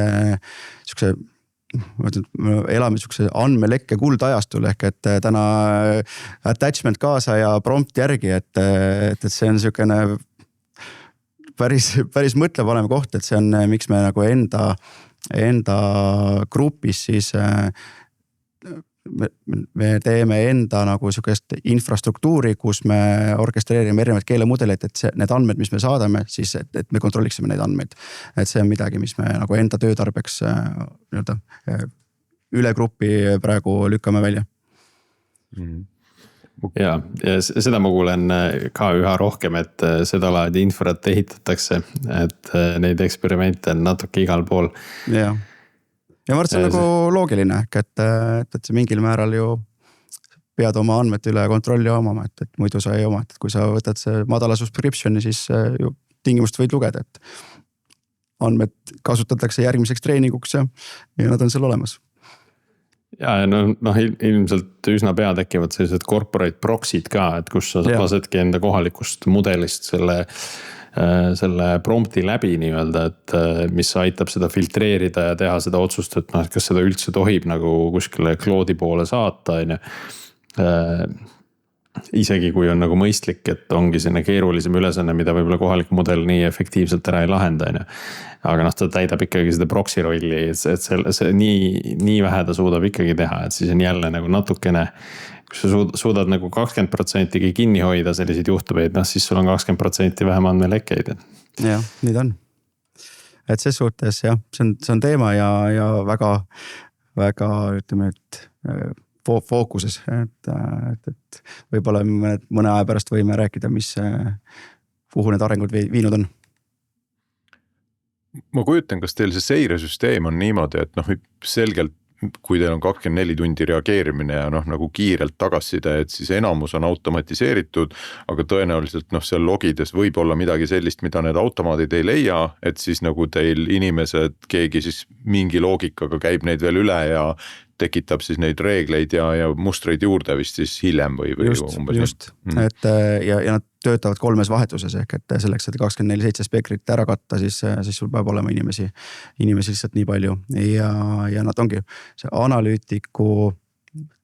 A: me elame niisuguse andmelekke kuldajastul, ehk et täna attachment kaasa ja prompt järgi, et see on niisugune päris mõtlepaneva koht, et see on, miks me nagu enda grupis siis me teeme enda nagu niisugust infrastruktuuri, kus me orkestreerime erinevaid keelemudeleid, et need andmed, mis me saadame, siis et me kontrolliksime neid andmeid. Et see on midagi, mis me nagu enda töötarbeks nii-öelda üle grupi praegu lükkame välja.
B: Ja seda ma kuulen ka üha rohkem, et seda laadi infrat ehitatakse, et neid eksperimente on natuke igal pool.
A: ja ma arvan, et see on nagu loogiline, et see mingil määral ju pead oma andmete üle kontrolli omama, et muidu sa ei oma, et kui sa võtad see madala subscription'i, siis ju tingimust võid lugeda, et andmed kasutatakse järgmiseks treeninguks ja nad on seal olemas.
B: Ja ilmselt üsna pea tekivad sellised corporate proxy'd ka, et kus sa lasedki enda kohalikust mudelist selle prompti läbi nii-öelda, et mis aitab seda filtreerida ja teha seda otsust, et kas seda üldse tohib nagu kuskile Claude'i poole saata, isegi kui on nagu mõistlik, et ongi selline keerulisem ülesanne, mida võib-olla kohalik mudel nii efektiivselt ära ei lahenda. Aga ta täidab ikkagi seda proxy rolli, et see nii vähe ta suudab ikkagi teha, et siis on jälle nagu natukene, kui sa suudad nagu 20% kinni hoida selliseid juhtumeid, siis sul on 20% vähem andmelekkeid.
A: Jah, nii ta on. Et ses suhtes jah, see on teema ja väga, ütleme, et fookuses, et võib-olla mõne aja pärast võime rääkida, kuhu need arengud viinud on.
C: Ma kujutan, kas teil see seiresüsteem on niimoodi, et selgelt, kui teil on 24 tundi reageerimine ja nagu kiirelt tagasiside, et siis enamus on automatiseeritud, aga tõenäoliselt seal logides võib olla midagi sellist, mida need automaadid ei leia, et siis nagu teil inimesed, keegi siis mingi loogikaga käib neid veel üle ja tekitab siis neid reegleid ja mustreid juurde vist siis hiljem või
A: just. Et ja nad töötavad 3 vahetuses ehk et selleks, et 24/7 spektrit ära katta, siis sul peab olema inimesi lihtsalt nii palju ja nad ongi see analüütiku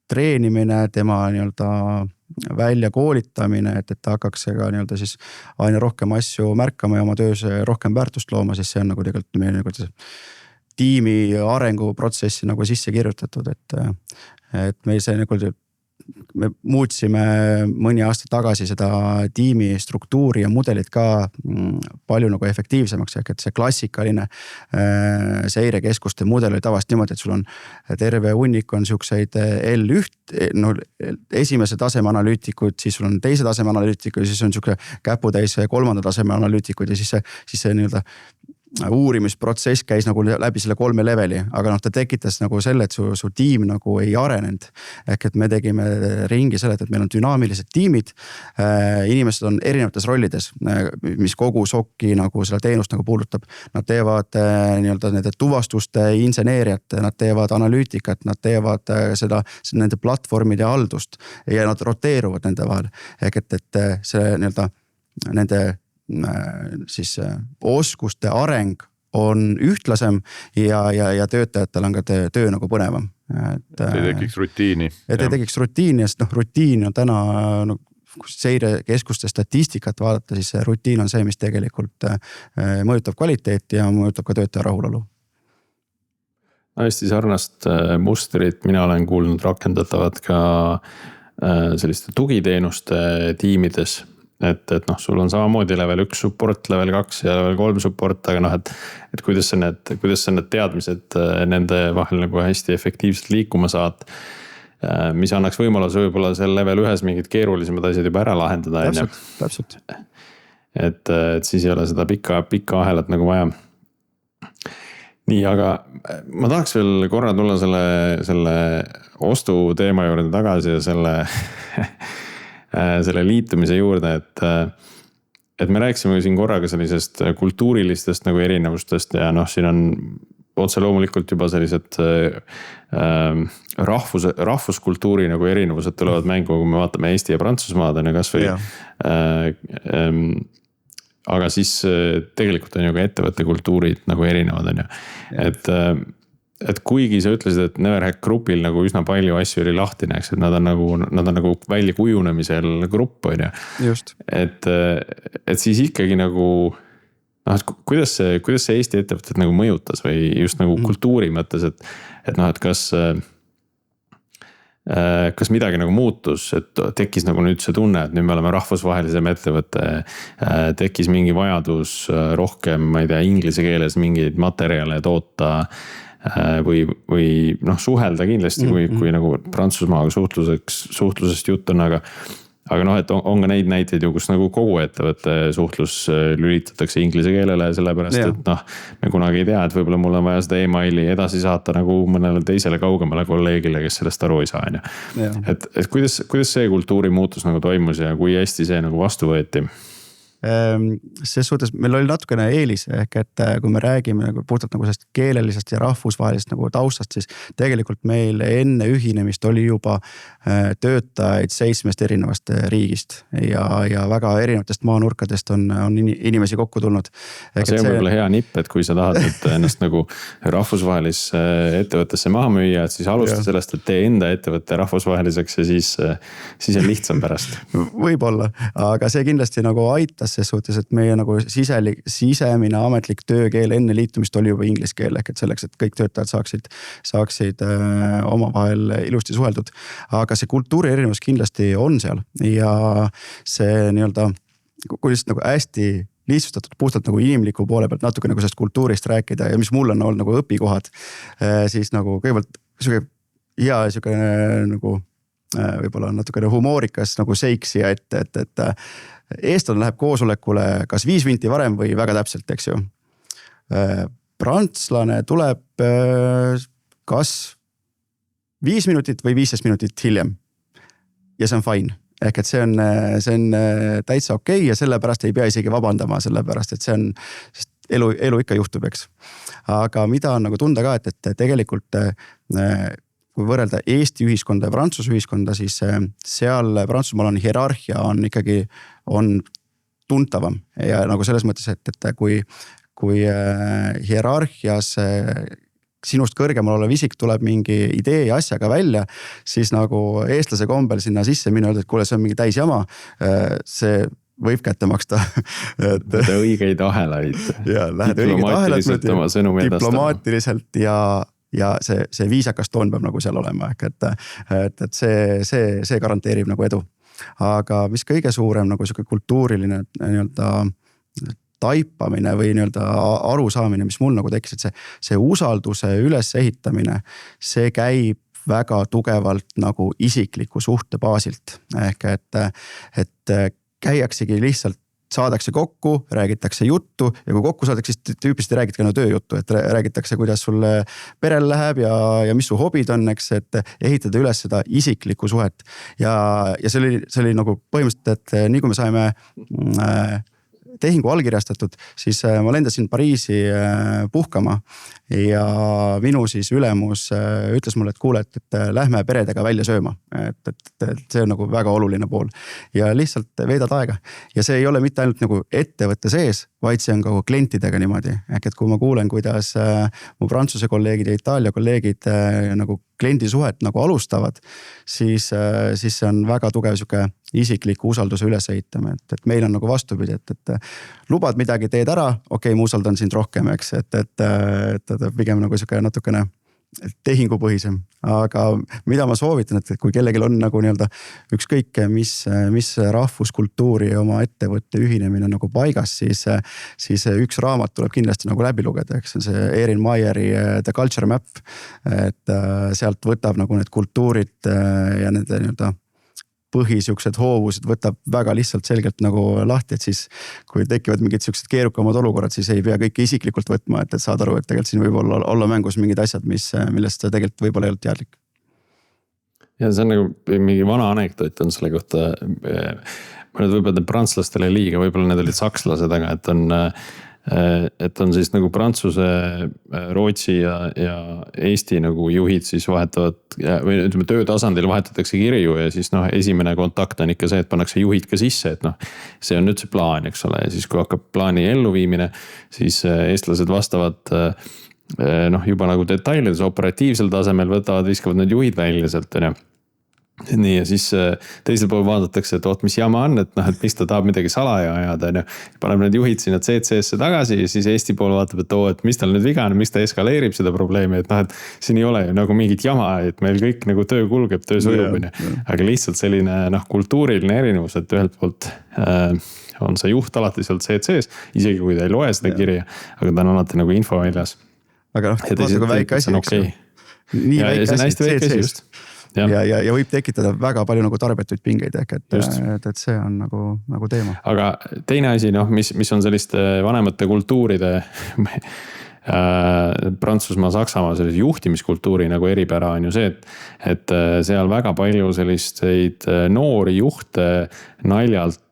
A: treenimine, tema nii-öelda välja koolitamine, et ta hakkaks ka nii-öelda siis aina rohkem asju märkama ja oma töös rohkem väärtust looma, siis see on nagu tegelikult meie tiimi arenguprotsessi nagu sisse kirjutatud, et meil see nagu, me muutsime mõni aasta tagasi seda tiimi struktuuri ja mudelit ka palju nagu efektiivsemaks, ehk et see klassikaline seirekeskuste mudel oli tavaliselt niimoodi, et sul on terve hunnik on siukseid L1, esimese taseme analüütikuid, siis sul on teise taseme analüütikuid, siis on siuke käputäis 3. taseme analüütikuid ja siis see nii-öelda uurimisprotsess käis nagu läbi selle 3 leveli, aga ta tekitas nagu selle, et su tiim nagu ei arenenud. Ehk et me tegime ringi selle, et meil on dünaamilised tiimid, inimesed on erinevates rollides, mis kogu SOC-i nagu selle teenust nagu puudutab. Nad teevad nii-öelda nende tuvastuste inseneeriat, nad teevad analüütikat, nad teevad nende platvormide haldust ja nad roteeruvad nende vahel. Ehk et see nii-öelda nende siis oskuste areng on ühtlasem ja töötajatel on ka töö nagu põnevam.
C: Et ei tekiks rutiini.
A: Et ei tekiks rutiini, sest rutiin on täna, kui seirekeskuste statistikat vaadata, siis see rutiin on see, mis tegelikult mõjutab kvaliteeti ja mõjutab ka töötaja rahulolu.
B: Hästi sarnast mustrit mina olen kuulnud rakendatavat ka selliste tugiteenuste tiimides. Et sul on samamoodi level 1 support, level 2 ja level 3 support, aga et kuidas sa need teadmised nende vahel nagu hästi efektiivselt liikuma saad, mis annaks võimaluse võib-olla seal level 1 mingid keerulisemad asjad juba ära lahendada.
A: Täpselt.
B: Et siis ei ole seda pikka ahelat nagu vaja. Nii, aga ma tahaks veel korra tulla selle ostu teema juurde tagasi ja selle liitumise juurde, et me rääkisime siin korraga sellisest kultuurilistest nagu erinevustest ja siin on otse loomulikult juba sellised rahvuskultuuri nagu erinevused tulevad mängu, kui me vaatame Eesti ja Prantsusmaad on kas või aga siis tegelikult on ju ka ettevõtte kultuurid nagu erinevad on ju, et kuigi sa ütlesid, et Neverhack grupil nagu üsna palju asju oli lahtine, eks, et nad on nagu välja kujunemisel grupp on ju.
A: Just.
B: Et siis ikkagi nagu, kuidas see Eesti ettevõtted nagu mõjutas või just nagu kultuuri mõttes, et kas midagi nagu muutus, et tekkis nagu nüüd see tunne, et nüüd me oleme rahvusvahelisem ettevõte, tekkis mingi vajadus rohkem, ma ei tea, inglise keeles mingeid materjale toota või suhelda kindlasti, kui nagu Prantsusmaaga suhtlusest jutt on, aga noh, et on ka neid näiteid ju, kus nagu kogu ettevõtte suhtlus lülitatakse inglise keelele, sellepärast et noh, me kunagi ei tea, et võib-olla mul on vaja seda emaili edasi saata nagu mõnele teisele kaugemale kolleegile, kes sellest aru ei saa, on ju. Et kuidas see kultuuri muutus nagu toimus ja kui hästi see nagu vastu võeti?
A: Ses suhtes meil oli natukene eelis, ehk et kui me räägime nagu puhtalt nagu sellest keelelisest ja rahvusvahelisest nagu taustast, siis tegelikult meil enne ühinemist oli juba töötajaid 7 erinevast riigist ja väga erinevatest maanurkadest on inimesi kokku tulnud.
B: See on võib-olla hea nipp, et kui sa tahad ennast nagu rahvusvahelisse ettevõttesse maha müüa, et siis alusta sellest, et tee enda ettevõtte rahvusvaheliseks ja siis on lihtsam pärast.
A: Võib-olla, aga see kindlasti nagu aitas ses suhtes, et meie nagu sisemine ametlik töökeel enne liitumist oli juba inglise keel, ehk et selleks, et kõik töötajad saaksid omavahel ilusti suheldud. Aga see kultuuri erinevus kindlasti on seal ja see nii-öelda, kui lihtsalt nagu hästi lihtsustatud puhtalt nagu inimliku poole pealt natuke nagu sellest kultuurist rääkida ja mis mul on olnud nagu õpikohad, siis nagu kõigepealt hea nagu võib-olla natukene humoorikas nagu seik siia ette, et eestlane läheb koosolekule kas 5 minti varem või väga täpselt, eks ju. Prantslane tuleb kas 5 minutit või 15 minutit hiljem. Ja see on fine. Ehk et see on täitsa okei ja sellepärast ei pea isegi vabandama, sellepärast et see on, sest elu ikka juhtub, eks. Aga mida on nagu tunda ka, et tegelikult kui võrrelda Eesti ühiskonda ja Prantsuse ühiskonda, siis seal Prantsusmaal on hierarhia on ikkagi tuntavam ja nagu selles mõttes, et kui hierarhias sinust kõrgemal olev isik tuleb mingi idee ja asjaga välja, siis nagu eestlase kombel sinna sisse minna, et kuule, see on mingi täisjama, see võib kätte maksta.
B: õigeid ahelaid.
A: Diplomaatiliselt ja see viisakas toon peab nagu seal olema, et see garanteerib nagu edu. Aga mis kõige suurem nagu selline kultuuriline nii-öelda taipamine või nii-öelda arusaamine, mis mul nagu tekkis, et see usalduse ülesehitamine, see käib väga tugevalt nagu isikliku suhte baasilt. Ehk et käiaksegi lihtsalt saadakse kokku, räägitakse juttu ja kui kokku saadakse, siis tüüpiliselt ei räägita ka tööjuttu, et räägitakse, kuidas sul perel läheb ja mis su hobid on, eks, et ehitada üles seda isiklikku suhet. Ja see oli nagu põhimõtteliselt, et nii kui me saime tehingu allkirjastatud, siis ma lendasin Pariisi puhkama ja minu siis ülemus ütles mulle, et kuule, et lähme peredega välja sööma. Et see on nagu väga oluline pool ja lihtsalt veedad aega. Ja see ei ole mitte ainult nagu ettevõtte sees, vaid see on ka klientidega niimoodi. Ehk et kui ma kuulen, kuidas mu Prantsuse kolleegid ja Itaalia kolleegid nagu kliendi suhet nagu alustavad, siis see on väga tugev siuke isikliku usalduse ülesehitame, et meil on nagu vastupidi, et lubad midagi, teed ära, okei, ma usaldan sind rohkem, eks, et pigem nagu siuke natukene tehingupõhisem, aga mida ma soovitan, et kui kellelgi on nagu nii-öelda ükskõik, mis rahvuskultuuri ja oma ettevõtte ühinemine nagu paigas, siis üks raamat tuleb kindlasti nagu läbi lugeda, eks see Erin Meyeri The Culture Map, et sealt võtab nagu need kultuurid ja nende nii-öelda põhisiuksed hoovused võtab väga lihtsalt selgelt nagu lahti, et siis kui tekivad mingid siuksed keerukamad olukorrad, siis ei pea kõike isiklikult võtma, et saad aru, et tegelikult siin võib olla mängus mingid asjad, millest tegelikult võib-olla ei olnud teadlik.
B: Ja see on nagu mingi vana anekdoot on selle kohta, mõned võib-olla prantslastele liiga, võib-olla need olid sakslased, aga et on siis nagu Prantsuse, Rootsi ja Eesti nagu juhid siis vahetavad või ütleme töötasandil vahetatakse kirju ja siis esimene kontakt on ikka see, et pannakse juhid ka sisse, et see on nüüd see plaan, eks ole, ja siis kui hakkab plaani elluviimine, siis eestlased vastavad juba nagu detailides operatiivsel tasemel võtavad, viskavad need juhid välja sealt, on ju. Nii ja siis teisel pool vaadatakse, et mis jama on, et mis ta tahab midagi salaja ajada, paneb need juhid sinna CC-sse tagasi ja siis Eesti pool vaatab, et mis tal nüüd viga on, mis ta eskaleerib seda probleemi, et siin ei ole ju nagu mingit jama, et meil kõik nagu töö kulgeb, töö sujub, aga lihtsalt selline kultuuriline erinevus, et ühelt poolt on see juht alati sealt CC-s, isegi kui ta ei loe seda kirja, aga ta on alati nagu info väljas.
A: Aga vaata kui väike asi, eks ju. Nii väike asi, CC-s. ja võib tekitada väga palju nagu tarbetuid pingeid ehk et see on nagu teema.
B: Aga teine asi, mis on selliste vanemate kultuuride Prantsusmaa, Saksamaa sellise juhtimiskultuuri nagu eripära on ju see, et seal väga palju selliseid noori juhte naljalt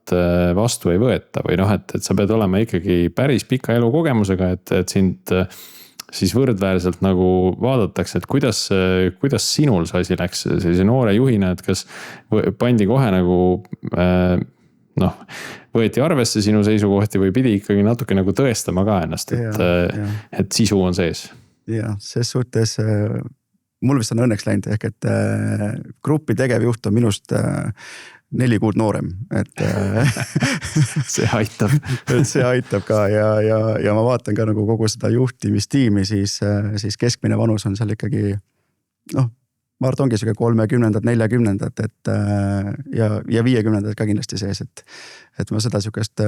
B: vastu ei võeta või et sa pead olema ikkagi päris pika elukogemusega, et sind siis võrdväärselt nagu vaadatakse, et kuidas sinul see asi läks sellise noore juhina, et kas pandi kohe nagu võeti arvesse sinu seisukohti või pidi ikkagi natuke nagu tõestama ka ennast, et sisu on sees.
A: Ja, ses suhtes mul vist on õnneks läinud ehk et gruppi tegevjuht on minust 4 kuud noorem, et
B: see aitab.
A: See aitab ka ja ma vaatan ka nagu kogu seda juhtimistiimi, siis keskmine vanus on seal ikkagi ma arvan, ongi siuke 30-ndad, 40-ndad, et ja 50-ndad ka kindlasti sees, et ma seda siukest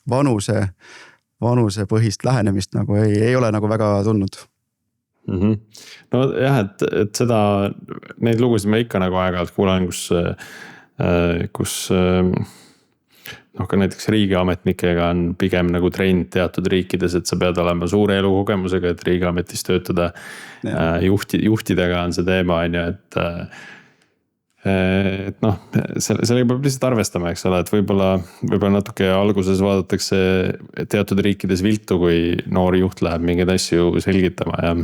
A: vanuse põhist lähenemist nagu ei ole nagu väga tundnud.
B: No jah, et seda, neid lugusid ma ikka nagu aeg-ajalt kuulan, kus ka näiteks riigiametnikega on pigem nagu trend teatud riikides, et sa pead olema suure elukogemusega, et riigiametis töötada. Juhtidega on see teema, on ju, et sellega peab lihtsalt arvestama, eks ole, et võib-olla natuke alguses vaadatakse teatud riikides viltu, kui noor juht läheb mingeid asju selgitama ja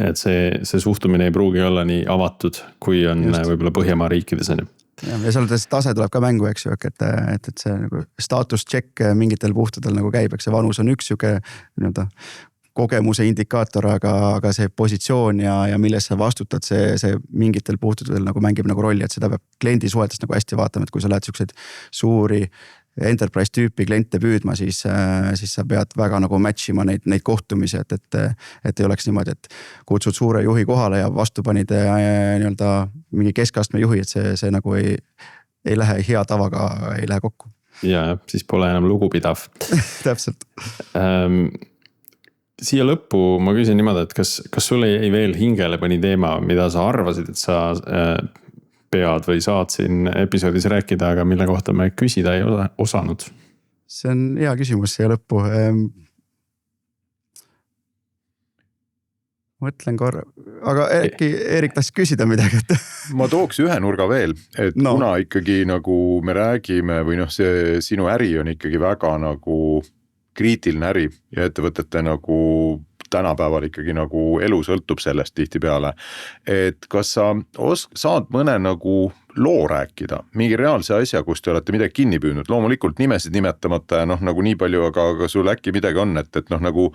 B: et see suhtumine ei pruugi olla nii avatud, kui on võib-olla Põhjamaa riikides on ju.
A: Ja seal tase tuleb ka mängu, eks ju, et see nagu status check mingitel puhtudel nagu käib, eks see vanus on üks siuke kogemuse indikaator, aga see positsioon ja milles sa vastutad, see mingitel puhtudel nagu mängib nagu rolli, et seda peab kliendi suhetest nagu hästi vaatama, et kui sa lähed siukseid suuri enterprise tüüpi kliente püüdma, siis sa pead väga nagu match ima neid kohtumisi, et ei oleks niimoodi, et kutsud suure juhi kohale ja vastu panid nii-öelda mingi keskastme juhi, et see nagu ei lähe hea tavaga, ei lähe kokku.
B: Ja, siis pole enam lugupidav.
A: Täpselt.
B: Siia lõppu ma küsin niimoodi, et kas sulle jäi veel hingele mõni teema, mida sa arvasid, et sa pead või saad siin episoodis rääkida, aga mille kohta me küsida ei osanud?
A: See on hea küsimus siia lõppu. Mõtlen korra, aga äkki Erik tahtsid küsida midagi, et
C: ma tooks ühe nurga veel, et kuna ikkagi nagu me räägime või see sinu äri on ikkagi väga nagu kriitiline äri ja ettevõtete nagu tänapäeval ikkagi nagu elu sõltub sellest tihtipeale, et kas sa saad mõne nagu loo rääkida, mingi reaalse asja, kus te olete midagi kinni püüdnud, loomulikult nimesid nimetamata ja nagu nii palju, aga sul äkki midagi on, et nagu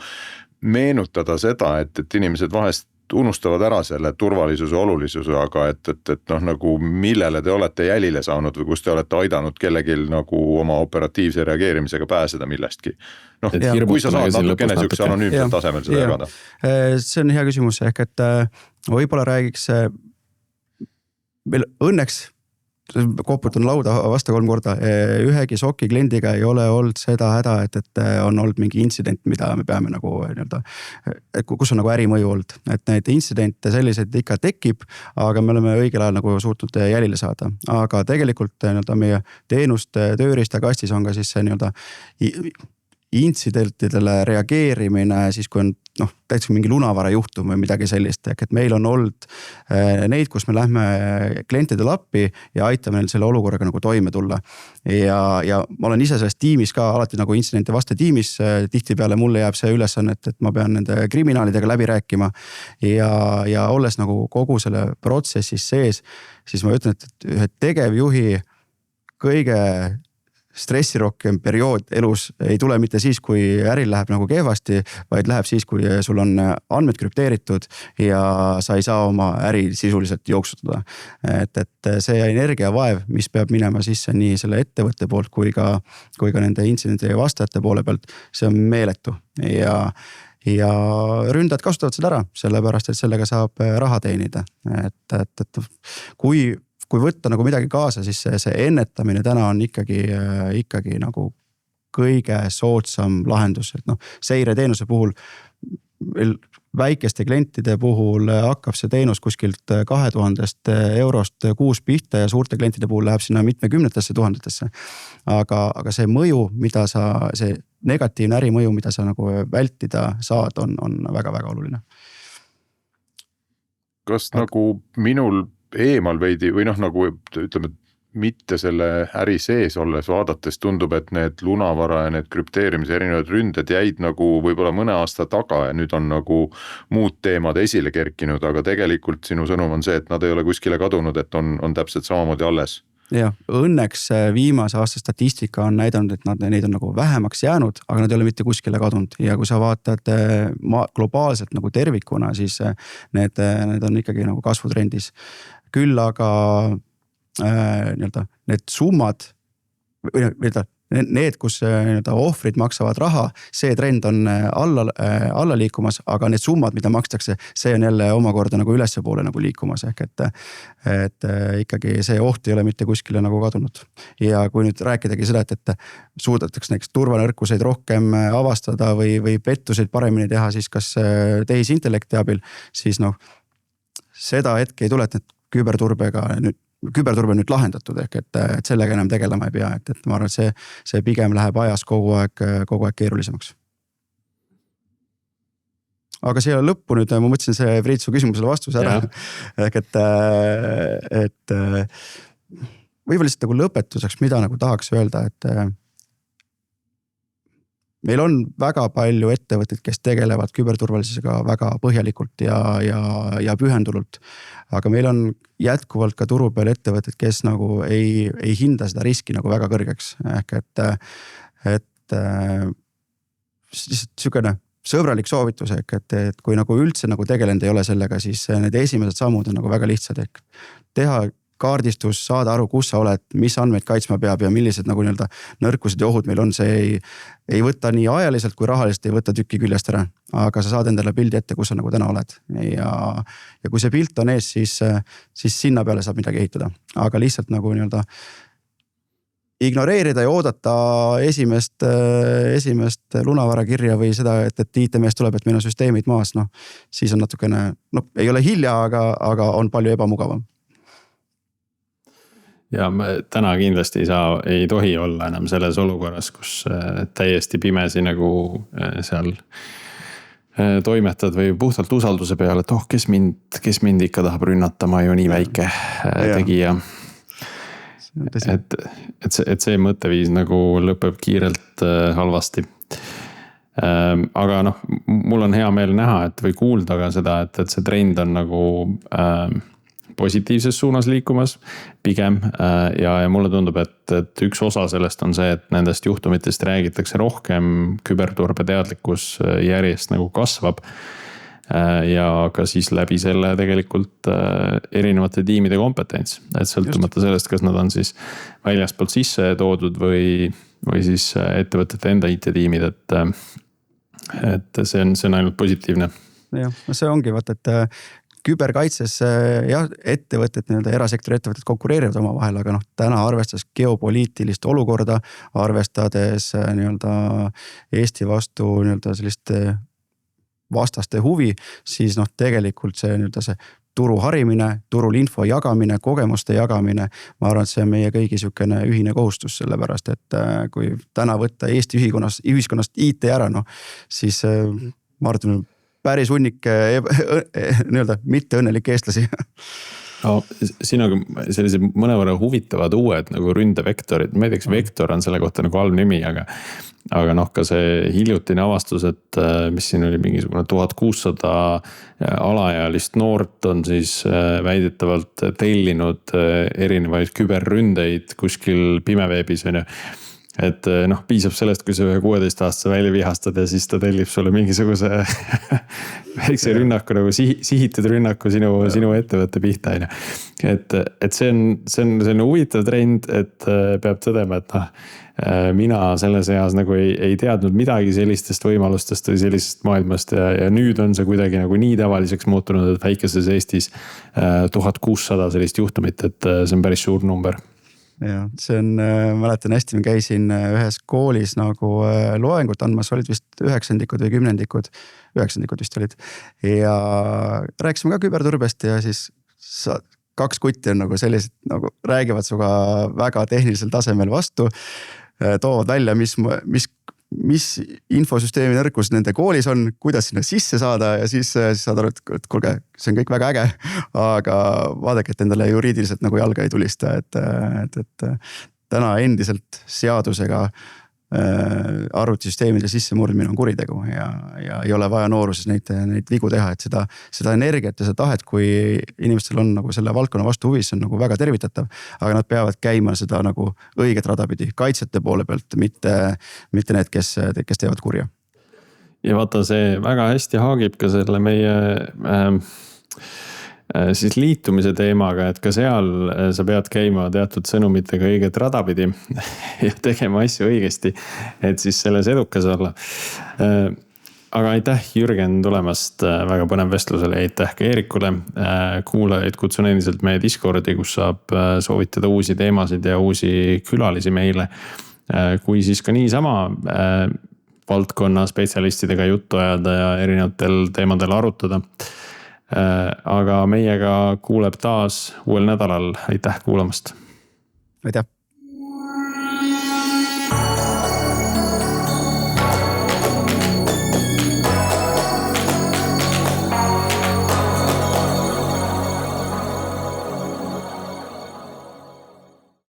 C: meenutada seda, et inimesed vahest unustavad ära selle turvalisuse olulisuse, aga et nagu millele te olete jälile saanud või kus te olete aidanud kellegil nagu oma operatiivse reageerimisega pääseda millestki. Kui sa saad natukene siukse anonüümsel tasemel seda jagada.
A: See on hea küsimus, ehk et võib-olla räägiks meil õnneks koputan lauda vasta 3 korda. Ühegi Soki kliendiga ei ole olnud seda häda, et on olnud mingi intsident, mida me peame nagu kus on nagu ärimõju olnud. Et neid intsidente selliseid ikka tekib, aga me oleme õigel ajal nagu suutnud jälile saada. Aga tegelikult meie teenuste tööriistakastis on ka siis see intsidentidele reageerimine siis, kui on täitsa mingi lunavara juhtum või midagi sellist, et meil on olnud neid, kus me lähme klientidele appi ja aitame neil selle olukorraga nagu toime tulla. Ja ma olen ise selles tiimis ka alati nagu intsidente vaste tiimis, tihtipeale mulle jääb see ülesanne, et ma pean nende kriminaalidega läbi rääkima ja olles nagu kogu selle protsessis sees, siis ma ütlen, et ühe tegevjuhi kõige stressirohkem periood elus ei tule mitte siis, kui äril läheb nagu kehvasti, vaid läheb siis, kui sul on andmed krüpteeritud ja sa ei saa oma äri sisuliselt jooksutada. Et see energiavaev, mis peab minema sisse nii selle ettevõtte poolt kui ka nende intsidentide vastajate poole pealt, see on meeletu ja ründajad kasutavad seda ära, sellepärast, et sellega saab raha teenida. Et kui võtta nagu midagi kaasa, siis see ennetamine täna on ikkagi nagu kõige soodsam lahendus. Et seireteenuse puhul väikeste klientide puhul hakkab see teenus kuskilt 2000 eurost kuus pihta ja suurte klientide puhul läheb sinna mitmekümnetesse tuhandetesse. Aga see mõju, see negatiivne ärimõju, mida sa nagu vältida saad, on väga-väga oluline.
C: Kas nagu minul eemal veidi või nagu ütleme, mitte selle äri sees olles vaadates tundub, et need lunavara ja need krüpteerimise erinevad ründed jäid nagu võib-olla mõne aasta taga ja nüüd on nagu muud teemad esile kerkinud, aga tegelikult sinu sõnum on see, et nad ei ole kuskile kadunud, et on täpselt samamoodi alles.
A: Jah, õnneks viimase aasta statistika on näidanud, et neid on nagu vähemaks jäänud, aga nad ei ole mitte kuskile kadunud ja kui sa vaatad globaalselt nagu tervikuna, siis need on ikkagi nagu kasvutrendis. Küll aga need summad või need, kus ohvrid maksavad raha, see trend on alla liikumas, aga need summad, mida makstakse, see on jälle omakorda nagu ülespoole nagu liikumas ehk et ikkagi see oht ei ole mitte kuskile nagu kadunud. Ja kui nüüd rääkidagi seda, et suudetakse näiteks turvanõrkuseid rohkem avastada või pettuseid paremini teha, siis kas tehisintellekti abil, siis seda hetke ei tule, et küberturbe on nüüd lahendatud ehk et sellega enam tegelema ei pea, et ma arvan, et see pigem läheb ajas kogu aeg keerulisemaks. Aga siia lõppu nüüd, ma mõtlesin see Priit su küsimusele vastuse ära, ehk et võib-olla lihtsalt nagu lõpetuseks, mida nagu tahaks öelda, et meil on väga palju ettevõtteid, kes tegelevad küberturvalisusega väga põhjalikult ja pühendunult. Aga meil on jätkuvalt ka turu peal ettevõtted, kes nagu ei hinda seda riski nagu väga kõrgeks. Ehk et sihukene sõbralik soovitus, et kui nagu üldse nagu tegelenud ei ole sellega, siis need esimesed sammud on nagu väga lihtsad. Ehk teha kaardistus, saada aru, kus sa oled, mis andmeid kaitsma peab ja millised nagu nõrkused ja ohud meil on, see ei võta nii ajaliselt kui rahaliselt ei võta tükki küljest ära. Aga sa saad endale pildi ette, kus sa nagu täna oled. Ja kui see pilt on ees, siis sinna peale saab midagi ehitada. Aga lihtsalt nagu ignoreerida ja oodata esimest lunavara kirja või seda, et IT-mees tuleb, et meil on süsteemid maas, siis on natukene, ei ole hilja, aga on palju ebamugavam.
B: Ja täna kindlasti ei tohi olla enam selles olukorras, kus täiesti pimesi nagu seal toimetad või puhtalt usalduse peale, et kes mind ikka tahab rünnata, ma ju nii väike tegija. Et see mõtteviis nagu lõpeb kiirelt halvasti. Aga mul on hea meel näha, või kuulda ka seda, et see trend on nagu positiivses suunas liikumas pigem ja mulle tundub, et üks osa sellest on see, et nendest juhtumitest räägitakse rohkem, küberturbe teadlikkus järjest nagu kasvab ja ka siis läbi selle tegelikult erinevate tiimide kompetents, et sõltumata sellest, kas nad on siis väljaspoolt sisse toodud või siis ettevõtete enda IT-tiimid, et see on ainult positiivne.
A: Jah, see ongi vaata, et küberkaitses ettevõtted, erasektori ettevõtted konkureerivad oma vahel, aga täna arvestades geopoliitilist olukorda, arvestades Eesti vastu selliste vastaste huvi, siis tegelikult see turu harimine, turul info jagamine, kogemuste jagamine, ma arvan, et see on meie kõigi sihukene ühine kohustus, sellepärast, et kui täna võtta Eesti ühiskonnast IT ära, siis ma arvan, päris hunnik mitte õnnelikke eestlasi.
B: Siin on sellised mõnevõrra huvitavad uued nagu ründevektorid. Ma ei tea, vektor on selle kohta nagu halb nimi, aga ka see hiljutine avastus, et mis siin oli mingisugune 1600 alaealist noort on siis väidetavalt tellinud erinevaid küberründeid kuskil pimeveebis. Et piisab sellest, kui sa 16-aastase välja vihastad ja siis ta tellib sulle mingisuguse väikse rünnaku, nagu sihitud rünnaku sinu ettevõtte pihta. Et see on huvitav trend, et peab tõdema, et mina selles eas nagu ei teadnud midagi sellistest võimalustest või sellisest maailmast ja nüüd on see kuidagi nagu nii tavaliseks muutunud, et väikeses Eestis 1600 sellist juhtumit, et see on päris suur number.
A: ja see on, mäletan hästi, ma käisin ühes koolis nagu loengut andmas, olid vist 9-ndikud või 10-ndikud, 9-ndikud vist olid. Ja rääkisime ka küberturbest ja siis 2 kutti on nagu sellised, nagu räägivad suga väga tehnilisel tasemel vastu, toovad välja, mis infosüsteemi nõrkus nende koolis on, kuidas sinna sisse saada ja siis saad aru, et kuulge, see on kõik väga äge, aga vaadake, et endale juriidiliselt nagu jalga ei tulista, et täna endiselt seadusega arvutisüsteemide sissemurdmine on kuritegu ja ei ole vaja nooruses neid vigu teha, et seda energiat ja seda tahet, kui inimestel on nagu selle valdkonna vastu huvis, on nagu väga tervitatav, aga nad peavad käima seda nagu õiget rada pidi, kaitsjate poole pealt, mitte need, kes teevad kurja.
B: Ja vaata, see väga hästi haagib ka selle meie siis liitumise teemaga, et ka seal sa pead käima teatud sõnumitega õiget rada pidi ja tegema asju õigesti, et siis selles edukas olla. Aga aitäh, Jürgen, tulemast, väga põnev vestlusele, aitäh ka Eerikule. Kuulajaid kutsun endiselt meie Discordi, kus saab soovitada uusi teemasid ja uusi külalisi meile. Kui siis ka niisama valdkonna spetsialistidega juttu ajada ja erinevatel teemadel arutada. Aga meiega kuuleb taas uuel nädalal. Aitäh kuulamast.
A: Aitäh.